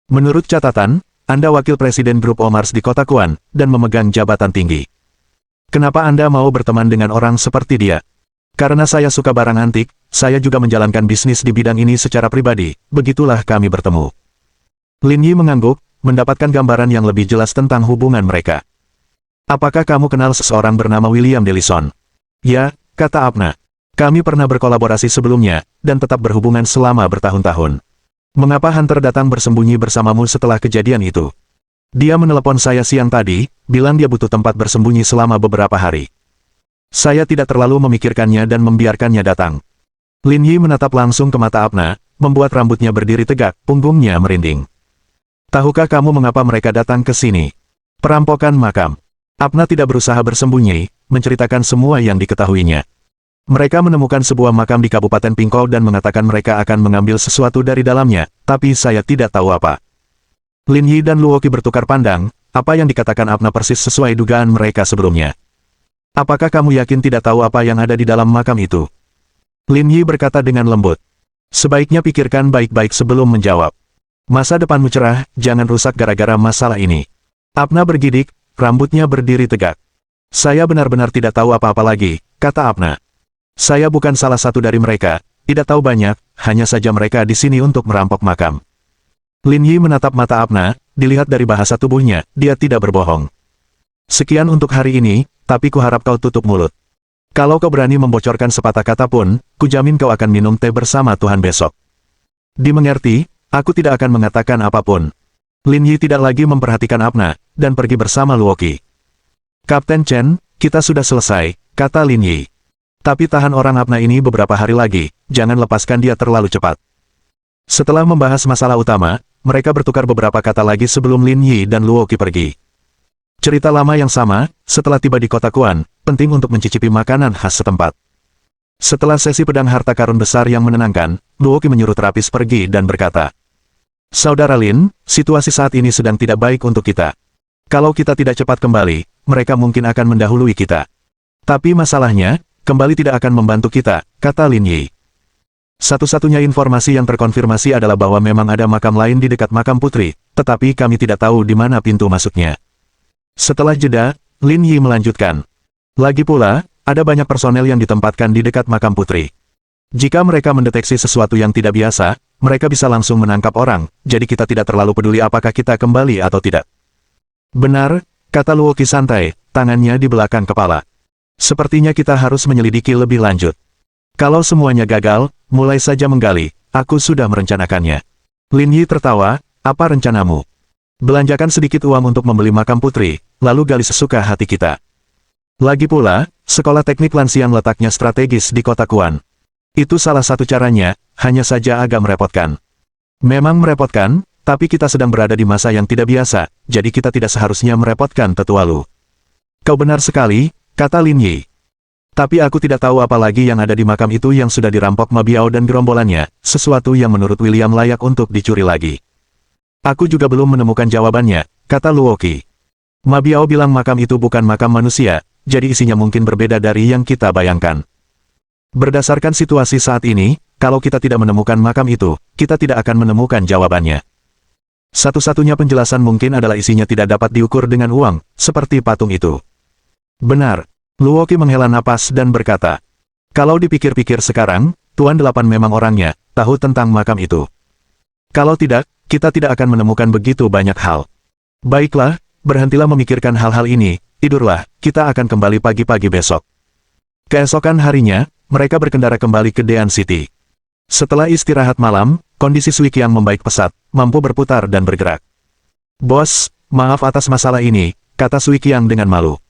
menurut catatan, Anda wakil presiden grup Omars di kota Kuan, dan memegang jabatan tinggi. Kenapa Anda mau berteman dengan orang seperti dia? Karena saya suka barang antik, saya juga menjalankan bisnis di bidang ini secara pribadi, begitulah kami bertemu. Lin Yi mengangguk, mendapatkan gambaran yang lebih jelas tentang hubungan mereka. Apakah kamu kenal seseorang bernama William Delison? Ya, kata Apna. Kami pernah berkolaborasi sebelumnya, dan tetap berhubungan selama bertahun-tahun. Mengapa Hunter datang bersembunyi bersamamu setelah kejadian itu? Dia menelepon saya siang tadi, bilang dia butuh tempat bersembunyi selama beberapa hari. Saya tidak terlalu memikirkannya dan membiarkannya datang. Lin Yi menatap langsung ke mata Apna, membuat rambutnya berdiri tegak, punggungnya merinding. Tahukah kamu mengapa mereka datang ke sini? Perampokan makam. Apna tidak berusaha bersembunyi, menceritakan semua yang diketahuinya. Mereka menemukan sebuah makam di Kabupaten Pingkou dan mengatakan mereka akan mengambil sesuatu dari dalamnya, tapi saya tidak tahu apa. Lin Yi dan Luo Qi bertukar pandang, apa yang dikatakan Apna persis sesuai dugaan mereka sebelumnya. Apakah kamu yakin tidak tahu apa yang ada di dalam makam itu? Lin Yi berkata dengan lembut. Sebaiknya pikirkan baik-baik sebelum menjawab. Masa depanmu cerah, jangan rusak gara-gara masalah ini. Apna bergidik, rambutnya berdiri tegak. Saya benar-benar tidak tahu apa-apa lagi, kata Apna. Saya bukan salah satu dari mereka, tidak tahu banyak, hanya saja mereka di sini untuk merampok makam. Lin Yi menatap mata Apna, dilihat dari bahasa tubuhnya, dia tidak berbohong. Sekian untuk hari ini, tapi kuharap kau tutup mulut. Kalau kau berani membocorkan sepatah kata pun, kujamin kau akan minum teh bersama Tuhan besok. Dimengerti, aku tidak akan mengatakan apapun. Lin Yi tidak lagi memperhatikan Apna, dan pergi bersama Luo Qi. Kapten Chen, kita sudah selesai, kata Lin Yi. Tapi tahan orang Apna ini beberapa hari lagi, jangan lepaskan dia terlalu cepat. Setelah membahas masalah utama, mereka bertukar beberapa kata lagi sebelum Lin Yi dan Luo Qi pergi. Cerita lama yang sama, setelah tiba di kota Kuan, penting untuk mencicipi makanan khas setempat. Setelah sesi pedang harta karun besar yang menenangkan, Luo Qi menyuruh terapis pergi dan berkata, Saudara Lin, situasi saat ini sedang tidak baik untuk kita. Kalau kita tidak cepat kembali, mereka mungkin akan mendahului kita. Tapi masalahnya, kembali tidak akan membantu kita, kata Lin Yi. Satu-satunya informasi yang terkonfirmasi adalah bahwa memang ada makam lain di dekat makam putri, tetapi kami tidak tahu di mana pintu masuknya. Setelah jeda, Lin Yi melanjutkan. Lagi pula, ada banyak personel yang ditempatkan di dekat makam putri. Jika mereka mendeteksi sesuatu yang tidak biasa, mereka bisa langsung menangkap orang, jadi kita tidak terlalu peduli apakah kita kembali atau tidak. Benar, kata Luo Qi santai, tangannya di belakang kepala. Sepertinya kita harus menyelidiki lebih lanjut. Kalau semuanya gagal, mulai saja menggali, aku sudah merencanakannya. Lin Yi tertawa, apa rencanamu? Belanjakan sedikit uang untuk membeli makam putri, lalu gali sesuka hati kita. Lagi pula, sekolah teknik Lanxiang letaknya strategis di kota Kuan. Itu salah satu caranya, hanya saja agak merepotkan. Memang merepotkan, tapi kita sedang berada di masa yang tidak biasa, jadi kita tidak seharusnya merepotkan tetua Lu. Kau benar sekali, kata Lin Yi. Tapi aku tidak tahu apa lagi yang ada di makam itu yang sudah dirampok Ma Biao dan gerombolannya, sesuatu yang menurut William layak untuk dicuri lagi. Aku juga belum menemukan jawabannya, kata Luoqi. Ma Biao bilang makam itu bukan makam manusia, jadi isinya mungkin berbeda dari yang kita bayangkan. Berdasarkan situasi saat ini, kalau kita tidak menemukan makam itu, kita tidak akan menemukan jawabannya. Satu-satunya penjelasan mungkin adalah isinya tidak dapat diukur dengan uang, seperti patung itu. Benar. Luoqi menghela napas dan berkata, kalau dipikir-pikir sekarang, Tuan Delapan memang orangnya, tahu tentang makam itu. Kalau tidak, kita tidak akan menemukan begitu banyak hal. Baiklah, berhentilah memikirkan hal-hal ini, tidurlah, kita akan kembali pagi-pagi besok. Keesokan harinya, mereka berkendara kembali ke Dean City. Setelah istirahat malam, kondisi Sui Qiang membaik pesat, mampu berputar dan bergerak. Bos, maaf atas masalah ini, kata Sui Qiang dengan malu.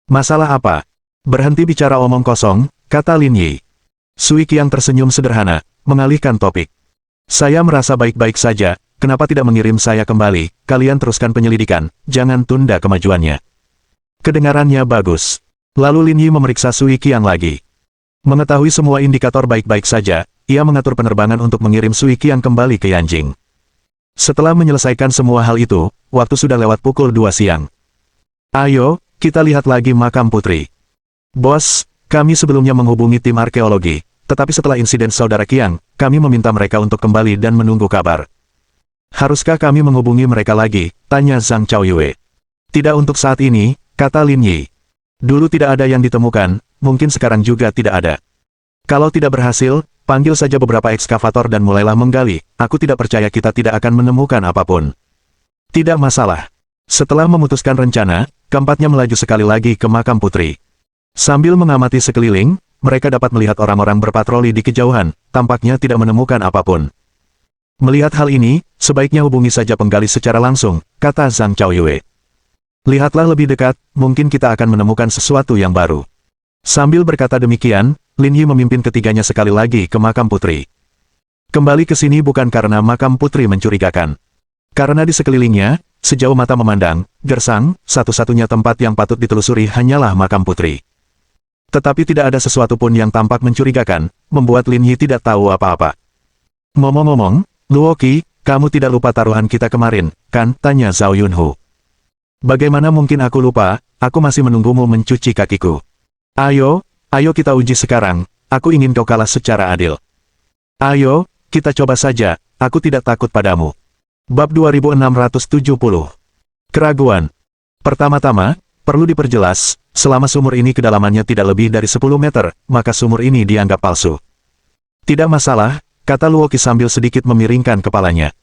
Masalah apa? Berhenti bicara omong kosong, kata Lin Yi. Sui Qiang tersenyum sederhana, mengalihkan topik. Saya merasa baik-baik saja, kenapa tidak mengirim saya kembali, kalian teruskan penyelidikan, jangan tunda kemajuannya. Kedengarannya bagus. Lalu Lin Yi memeriksa Sui Qiang lagi. Mengetahui semua indikator baik-baik saja, ia mengatur penerbangan untuk mengirim Sui Qiang kembali ke Yanjing. Setelah menyelesaikan semua hal itu, waktu sudah lewat pukul 2 siang. Ayo, kita lihat lagi makam putri. Bos, kami sebelumnya menghubungi tim arkeologi, tetapi setelah insiden saudara Qiang, kami meminta mereka untuk kembali dan menunggu kabar. Haruskah kami menghubungi mereka lagi? Tanya Zhang Chaoyue. Tidak untuk saat ini, kata Lin Yi. Dulu tidak ada yang ditemukan, mungkin sekarang juga tidak ada. Kalau tidak berhasil, panggil saja beberapa ekskavator dan mulailah menggali, aku tidak percaya kita tidak akan menemukan apapun. Tidak masalah. Setelah memutuskan rencana, keempatnya melaju sekali lagi ke makam putri. Sambil mengamati sekeliling, mereka dapat melihat orang-orang berpatroli di kejauhan, tampaknya tidak menemukan apapun. Melihat hal ini, sebaiknya hubungi saja penggali secara langsung, kata Zhang Chaoyue. Lihatlah lebih dekat, mungkin kita akan menemukan sesuatu yang baru. Sambil berkata demikian, Lin Yi memimpin ketiganya sekali lagi ke makam putri. Kembali ke sini bukan karena makam putri mencurigakan. Karena di sekelilingnya, sejauh mata memandang, gersang, satu-satunya tempat yang patut ditelusuri hanyalah makam putri. Tetapi tidak ada sesuatu pun yang tampak mencurigakan, membuat Lin Yi tidak tahu apa-apa. Ngomong-ngomong, Luoqi, kamu tidak lupa taruhan kita kemarin, kan? Tanya Zhao Yunhu. Bagaimana mungkin aku lupa, aku masih menunggumu mencuci kakiku. Ayo kita uji sekarang, aku ingin kau kalah secara adil. Ayo, kita coba saja, aku tidak takut padamu. Bab 2670. Keraguan. Pertama-tama, perlu diperjelas, selama sumur ini kedalamannya tidak lebih dari 10 meter, maka sumur ini dianggap palsu. Tidak masalah, kata Luoqi sambil sedikit memiringkan kepalanya.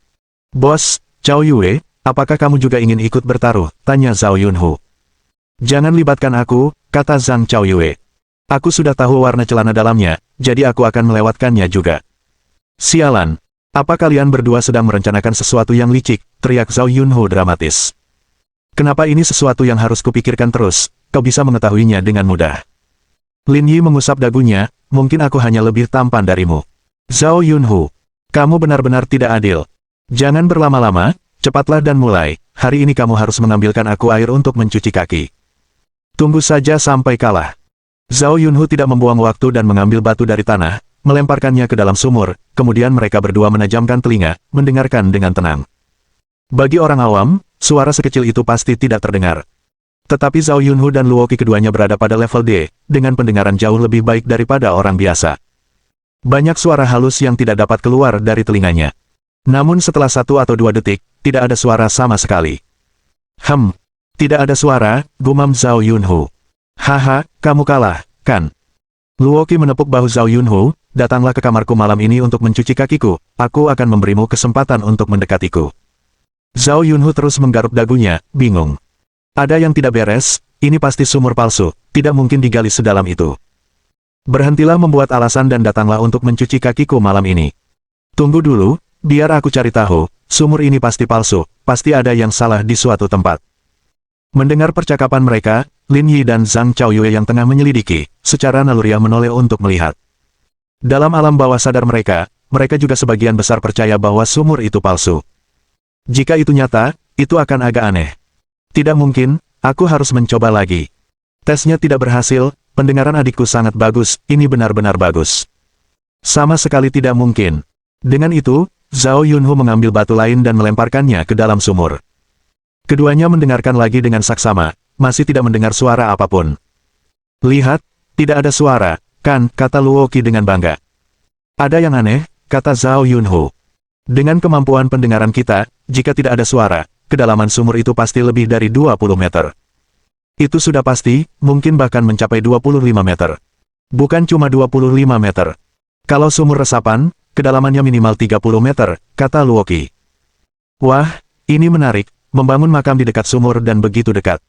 Bos, Chaoyue, apakah kamu juga ingin ikut bertaruh? Tanya Zhao Yunhu. Jangan libatkan aku, kata Zhang Chaoyue. Aku sudah tahu warna celana dalamnya, jadi aku akan melewatkannya juga. Sialan. Apa kalian berdua sedang merencanakan sesuatu yang licik? Teriak Zhao Yunhu dramatis. Kenapa ini sesuatu yang harus kupikirkan terus? Kau bisa mengetahuinya dengan mudah. Lin Yi mengusap dagunya, mungkin aku hanya lebih tampan darimu. Zhao Yunhu, kamu benar-benar tidak adil. Jangan berlama-lama, cepatlah dan mulai, hari ini kamu harus mengambilkan aku air untuk mencuci kaki. Tunggu saja sampai kalah. Zhao Yunhu tidak membuang waktu dan mengambil batu dari tanah, melemparkannya ke dalam sumur, kemudian mereka berdua menajamkan telinga, mendengarkan dengan tenang. Bagi orang awam, suara sekecil itu pasti tidak terdengar. Tetapi Zhao Yunhu dan Luoqi keduanya berada pada level D, dengan pendengaran jauh lebih baik daripada orang biasa. Banyak suara halus yang tidak dapat keluar dari telinganya. Namun setelah 1 atau 2 detik, tidak ada suara sama sekali. Tidak ada suara, gumam Zhao Yunhu. Haha, kamu kalah, kan? Luoqi menepuk bahu Zhao Yunhu, datanglah ke kamarku malam ini untuk mencuci kakiku, aku akan memberimu kesempatan untuk mendekatiku. Zhao Yunhu terus menggaruk dagunya, bingung. Ada yang tidak beres, ini pasti sumur palsu, tidak mungkin digali sedalam itu. Berhentilah membuat alasan dan datanglah untuk mencuci kakiku malam ini. Tunggu dulu, biar aku cari tahu, sumur ini pasti palsu, pasti ada yang salah di suatu tempat. Mendengar percakapan mereka, Lin Yi dan Zhang Chaoyue yang tengah menyelidiki, secara naluriah menoleh untuk melihat. Dalam alam bawah sadar mereka juga sebagian besar percaya bahwa sumur itu palsu. Jika itu nyata, itu akan agak aneh. Tidak mungkin, aku harus mencoba lagi. Tesnya tidak berhasil, pendengaran adikku sangat bagus, ini benar-benar bagus. Sama sekali tidak mungkin. Dengan itu, Zhao Yunhu mengambil batu lain dan melemparkannya ke dalam sumur. Keduanya mendengarkan lagi dengan saksama, masih tidak mendengar suara apapun. Lihat, tidak ada suara, kan, kata Luo Qi dengan bangga. Ada yang aneh, kata Zhao Yunhu. Dengan kemampuan pendengaran kita, jika tidak ada suara, kedalaman sumur itu pasti lebih dari 20 meter. Itu sudah pasti, mungkin bahkan mencapai 25 meter. Bukan cuma 25 meter. Kalau sumur resapan, kedalamannya minimal 30 meter, kata Luo Qi. Wah, ini menarik, membangun makam di dekat sumur dan begitu dekat.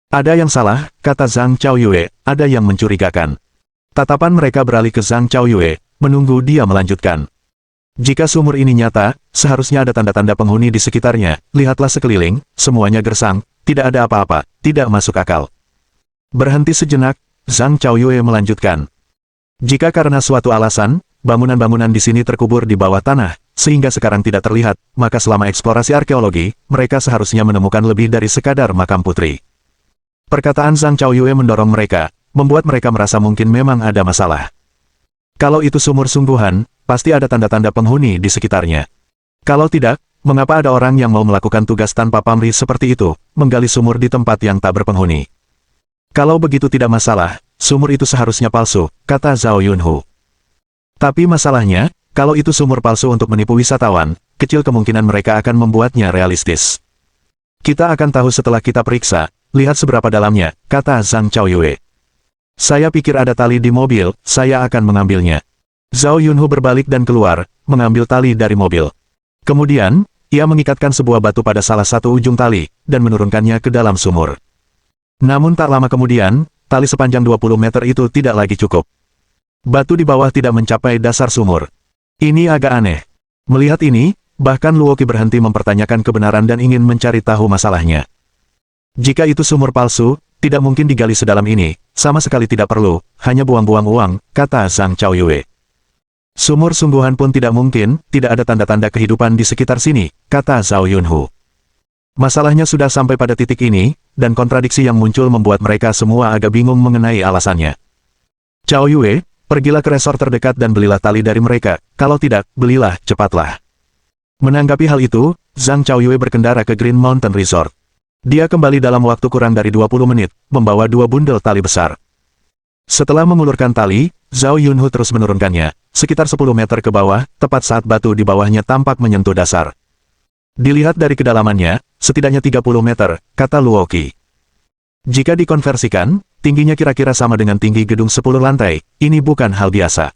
Ada yang salah, kata Zhang Chaoyue, ada yang mencurigakan. Tatapan mereka beralih ke Zhang Chaoyue, menunggu dia melanjutkan. Jika sumur ini nyata, seharusnya ada tanda-tanda penghuni di sekitarnya, lihatlah sekeliling, semuanya gersang, tidak ada apa-apa, tidak masuk akal. Berhenti sejenak, Zhang Chaoyue melanjutkan. Jika karena suatu alasan, bangunan-bangunan di sini terkubur di bawah tanah, sehingga sekarang tidak terlihat, maka selama eksplorasi arkeologi, mereka seharusnya menemukan lebih dari sekadar makam putri. Perkataan Zhang Chaoyue mendorong mereka, membuat mereka merasa mungkin memang ada masalah. Kalau itu sumur sungguhan, pasti ada tanda-tanda penghuni di sekitarnya. Kalau tidak, mengapa ada orang yang mau melakukan tugas tanpa pamrih seperti itu, menggali sumur di tempat yang tak berpenghuni? Kalau begitu tidak masalah, sumur itu seharusnya palsu, kata Zhao Yunhu. Tapi masalahnya, kalau itu sumur palsu untuk menipu wisatawan, kecil kemungkinan mereka akan membuatnya realistis. Kita akan tahu setelah kita periksa, lihat seberapa dalamnya, kata Zhang Chaoyue. Saya pikir ada tali di mobil, saya akan mengambilnya. Zhao Yunhu berbalik dan keluar, mengambil tali dari mobil. Kemudian, ia mengikatkan sebuah batu pada salah satu ujung tali, dan menurunkannya ke dalam sumur. Namun tak lama kemudian, tali sepanjang 20 meter itu tidak lagi cukup. Batu di bawah tidak mencapai dasar sumur. Ini agak aneh. Melihat ini, bahkan Luo Qi berhenti mempertanyakan kebenaran dan ingin mencari tahu masalahnya. Jika itu sumur palsu, tidak mungkin digali sedalam ini, sama sekali tidak perlu, hanya buang-buang uang, kata Zhang Chaoyue. Sumur sungguhan pun tidak mungkin, tidak ada tanda-tanda kehidupan di sekitar sini, kata Zhao Yunhu. Masalahnya sudah sampai pada titik ini, dan kontradiksi yang muncul membuat mereka semua agak bingung mengenai alasannya. Chaoyue, pergilah ke resort terdekat dan belilah tali dari mereka, kalau tidak, belilah, cepatlah. Menanggapi hal itu, Zhang Chaoyue berkendara ke Green Mountain Resort. Dia kembali dalam waktu kurang dari 20 menit, membawa 2 bundel tali besar. Setelah mengulurkan tali, Zhao Yunhu terus menurunkannya, sekitar 10 meter ke bawah, tepat saat batu di bawahnya tampak menyentuh dasar. Dilihat dari kedalamannya, setidaknya 30 meter, kata Luo Qi. Jika dikonversikan, tingginya kira-kira sama dengan tinggi gedung 10 lantai, ini bukan hal biasa.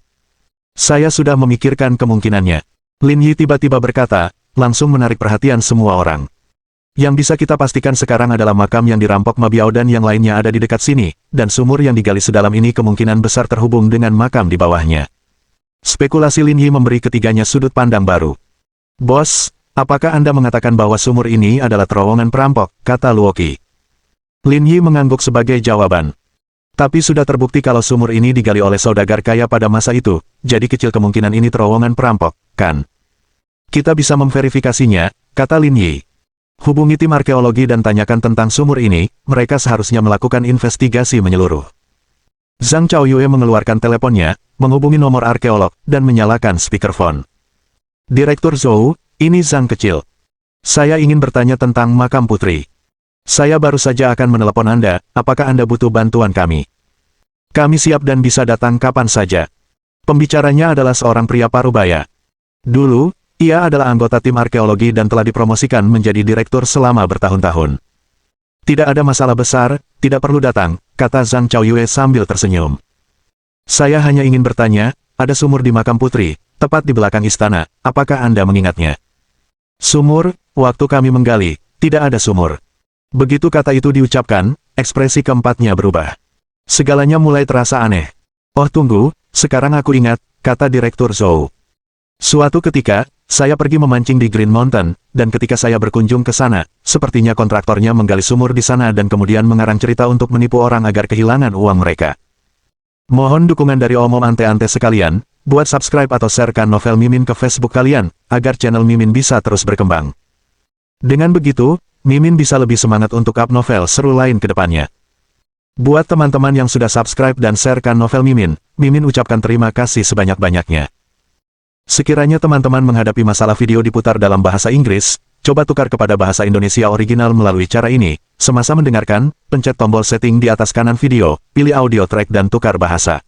Saya sudah memikirkan kemungkinannya. Lin Yi tiba-tiba berkata, langsung menarik perhatian semua orang. Yang bisa kita pastikan sekarang adalah makam yang dirampok Ma Biao dan yang lainnya ada di dekat sini, dan sumur yang digali sedalam ini kemungkinan besar terhubung dengan makam di bawahnya. Spekulasi Lin Yi memberi ketiganya sudut pandang baru. Bos, apakah Anda mengatakan bahwa sumur ini adalah terowongan perampok, kata Luo Qi. Lin Yi mengangguk sebagai jawaban. Tapi sudah terbukti kalau sumur ini digali oleh saudagar kaya pada masa itu, jadi kecil kemungkinan ini terowongan perampok, kan? Kita bisa memverifikasinya, kata Lin Yi. Hubungi tim arkeologi dan tanyakan tentang sumur ini, mereka seharusnya melakukan investigasi menyeluruh. Zhang Chaoyue mengeluarkan teleponnya, menghubungi nomor arkeolog, dan menyalakan speakerphone. Direktur Zhou, ini Zhang kecil. Saya ingin bertanya tentang makam putri. Saya baru saja akan menelepon Anda, apakah Anda butuh bantuan kami? Kami siap dan bisa datang kapan saja. Pembicaranya adalah seorang pria parubaya. Dulu, ia adalah anggota tim arkeologi dan telah dipromosikan menjadi direktur selama bertahun-tahun. Tidak ada masalah besar, tidak perlu datang, kata Zhang Chaoyue sambil tersenyum. Saya hanya ingin bertanya, ada sumur di makam putri, tepat di belakang istana, apakah Anda mengingatnya? Sumur, waktu kami menggali, tidak ada sumur. Begitu kata itu diucapkan, ekspresi keempatnya berubah. Segalanya mulai terasa aneh. Oh tunggu, sekarang aku ingat, kata Direktur Zhou. Suatu ketika, saya pergi memancing di Green Mountain, dan ketika saya berkunjung ke sana, sepertinya kontraktornya menggali sumur di sana dan kemudian mengarang cerita untuk menipu orang agar kehilangan uang mereka. Mohon dukungan dari omom ante-ante sekalian, buat subscribe atau sharekan novel Mimin ke Facebook kalian, agar channel Mimin bisa terus berkembang. Dengan begitu, Mimin bisa lebih semangat untuk up novel seru lain ke depannya. Buat teman-teman yang sudah subscribe dan sharekan novel Mimin, Mimin ucapkan terima kasih sebanyak-banyaknya. Sekiranya teman-teman menghadapi masalah video diputar dalam bahasa Inggris, coba tukar kepada bahasa Indonesia original melalui cara ini. Semasa mendengarkan, pencet tombol setting di atas kanan video, pilih audio track dan tukar bahasa.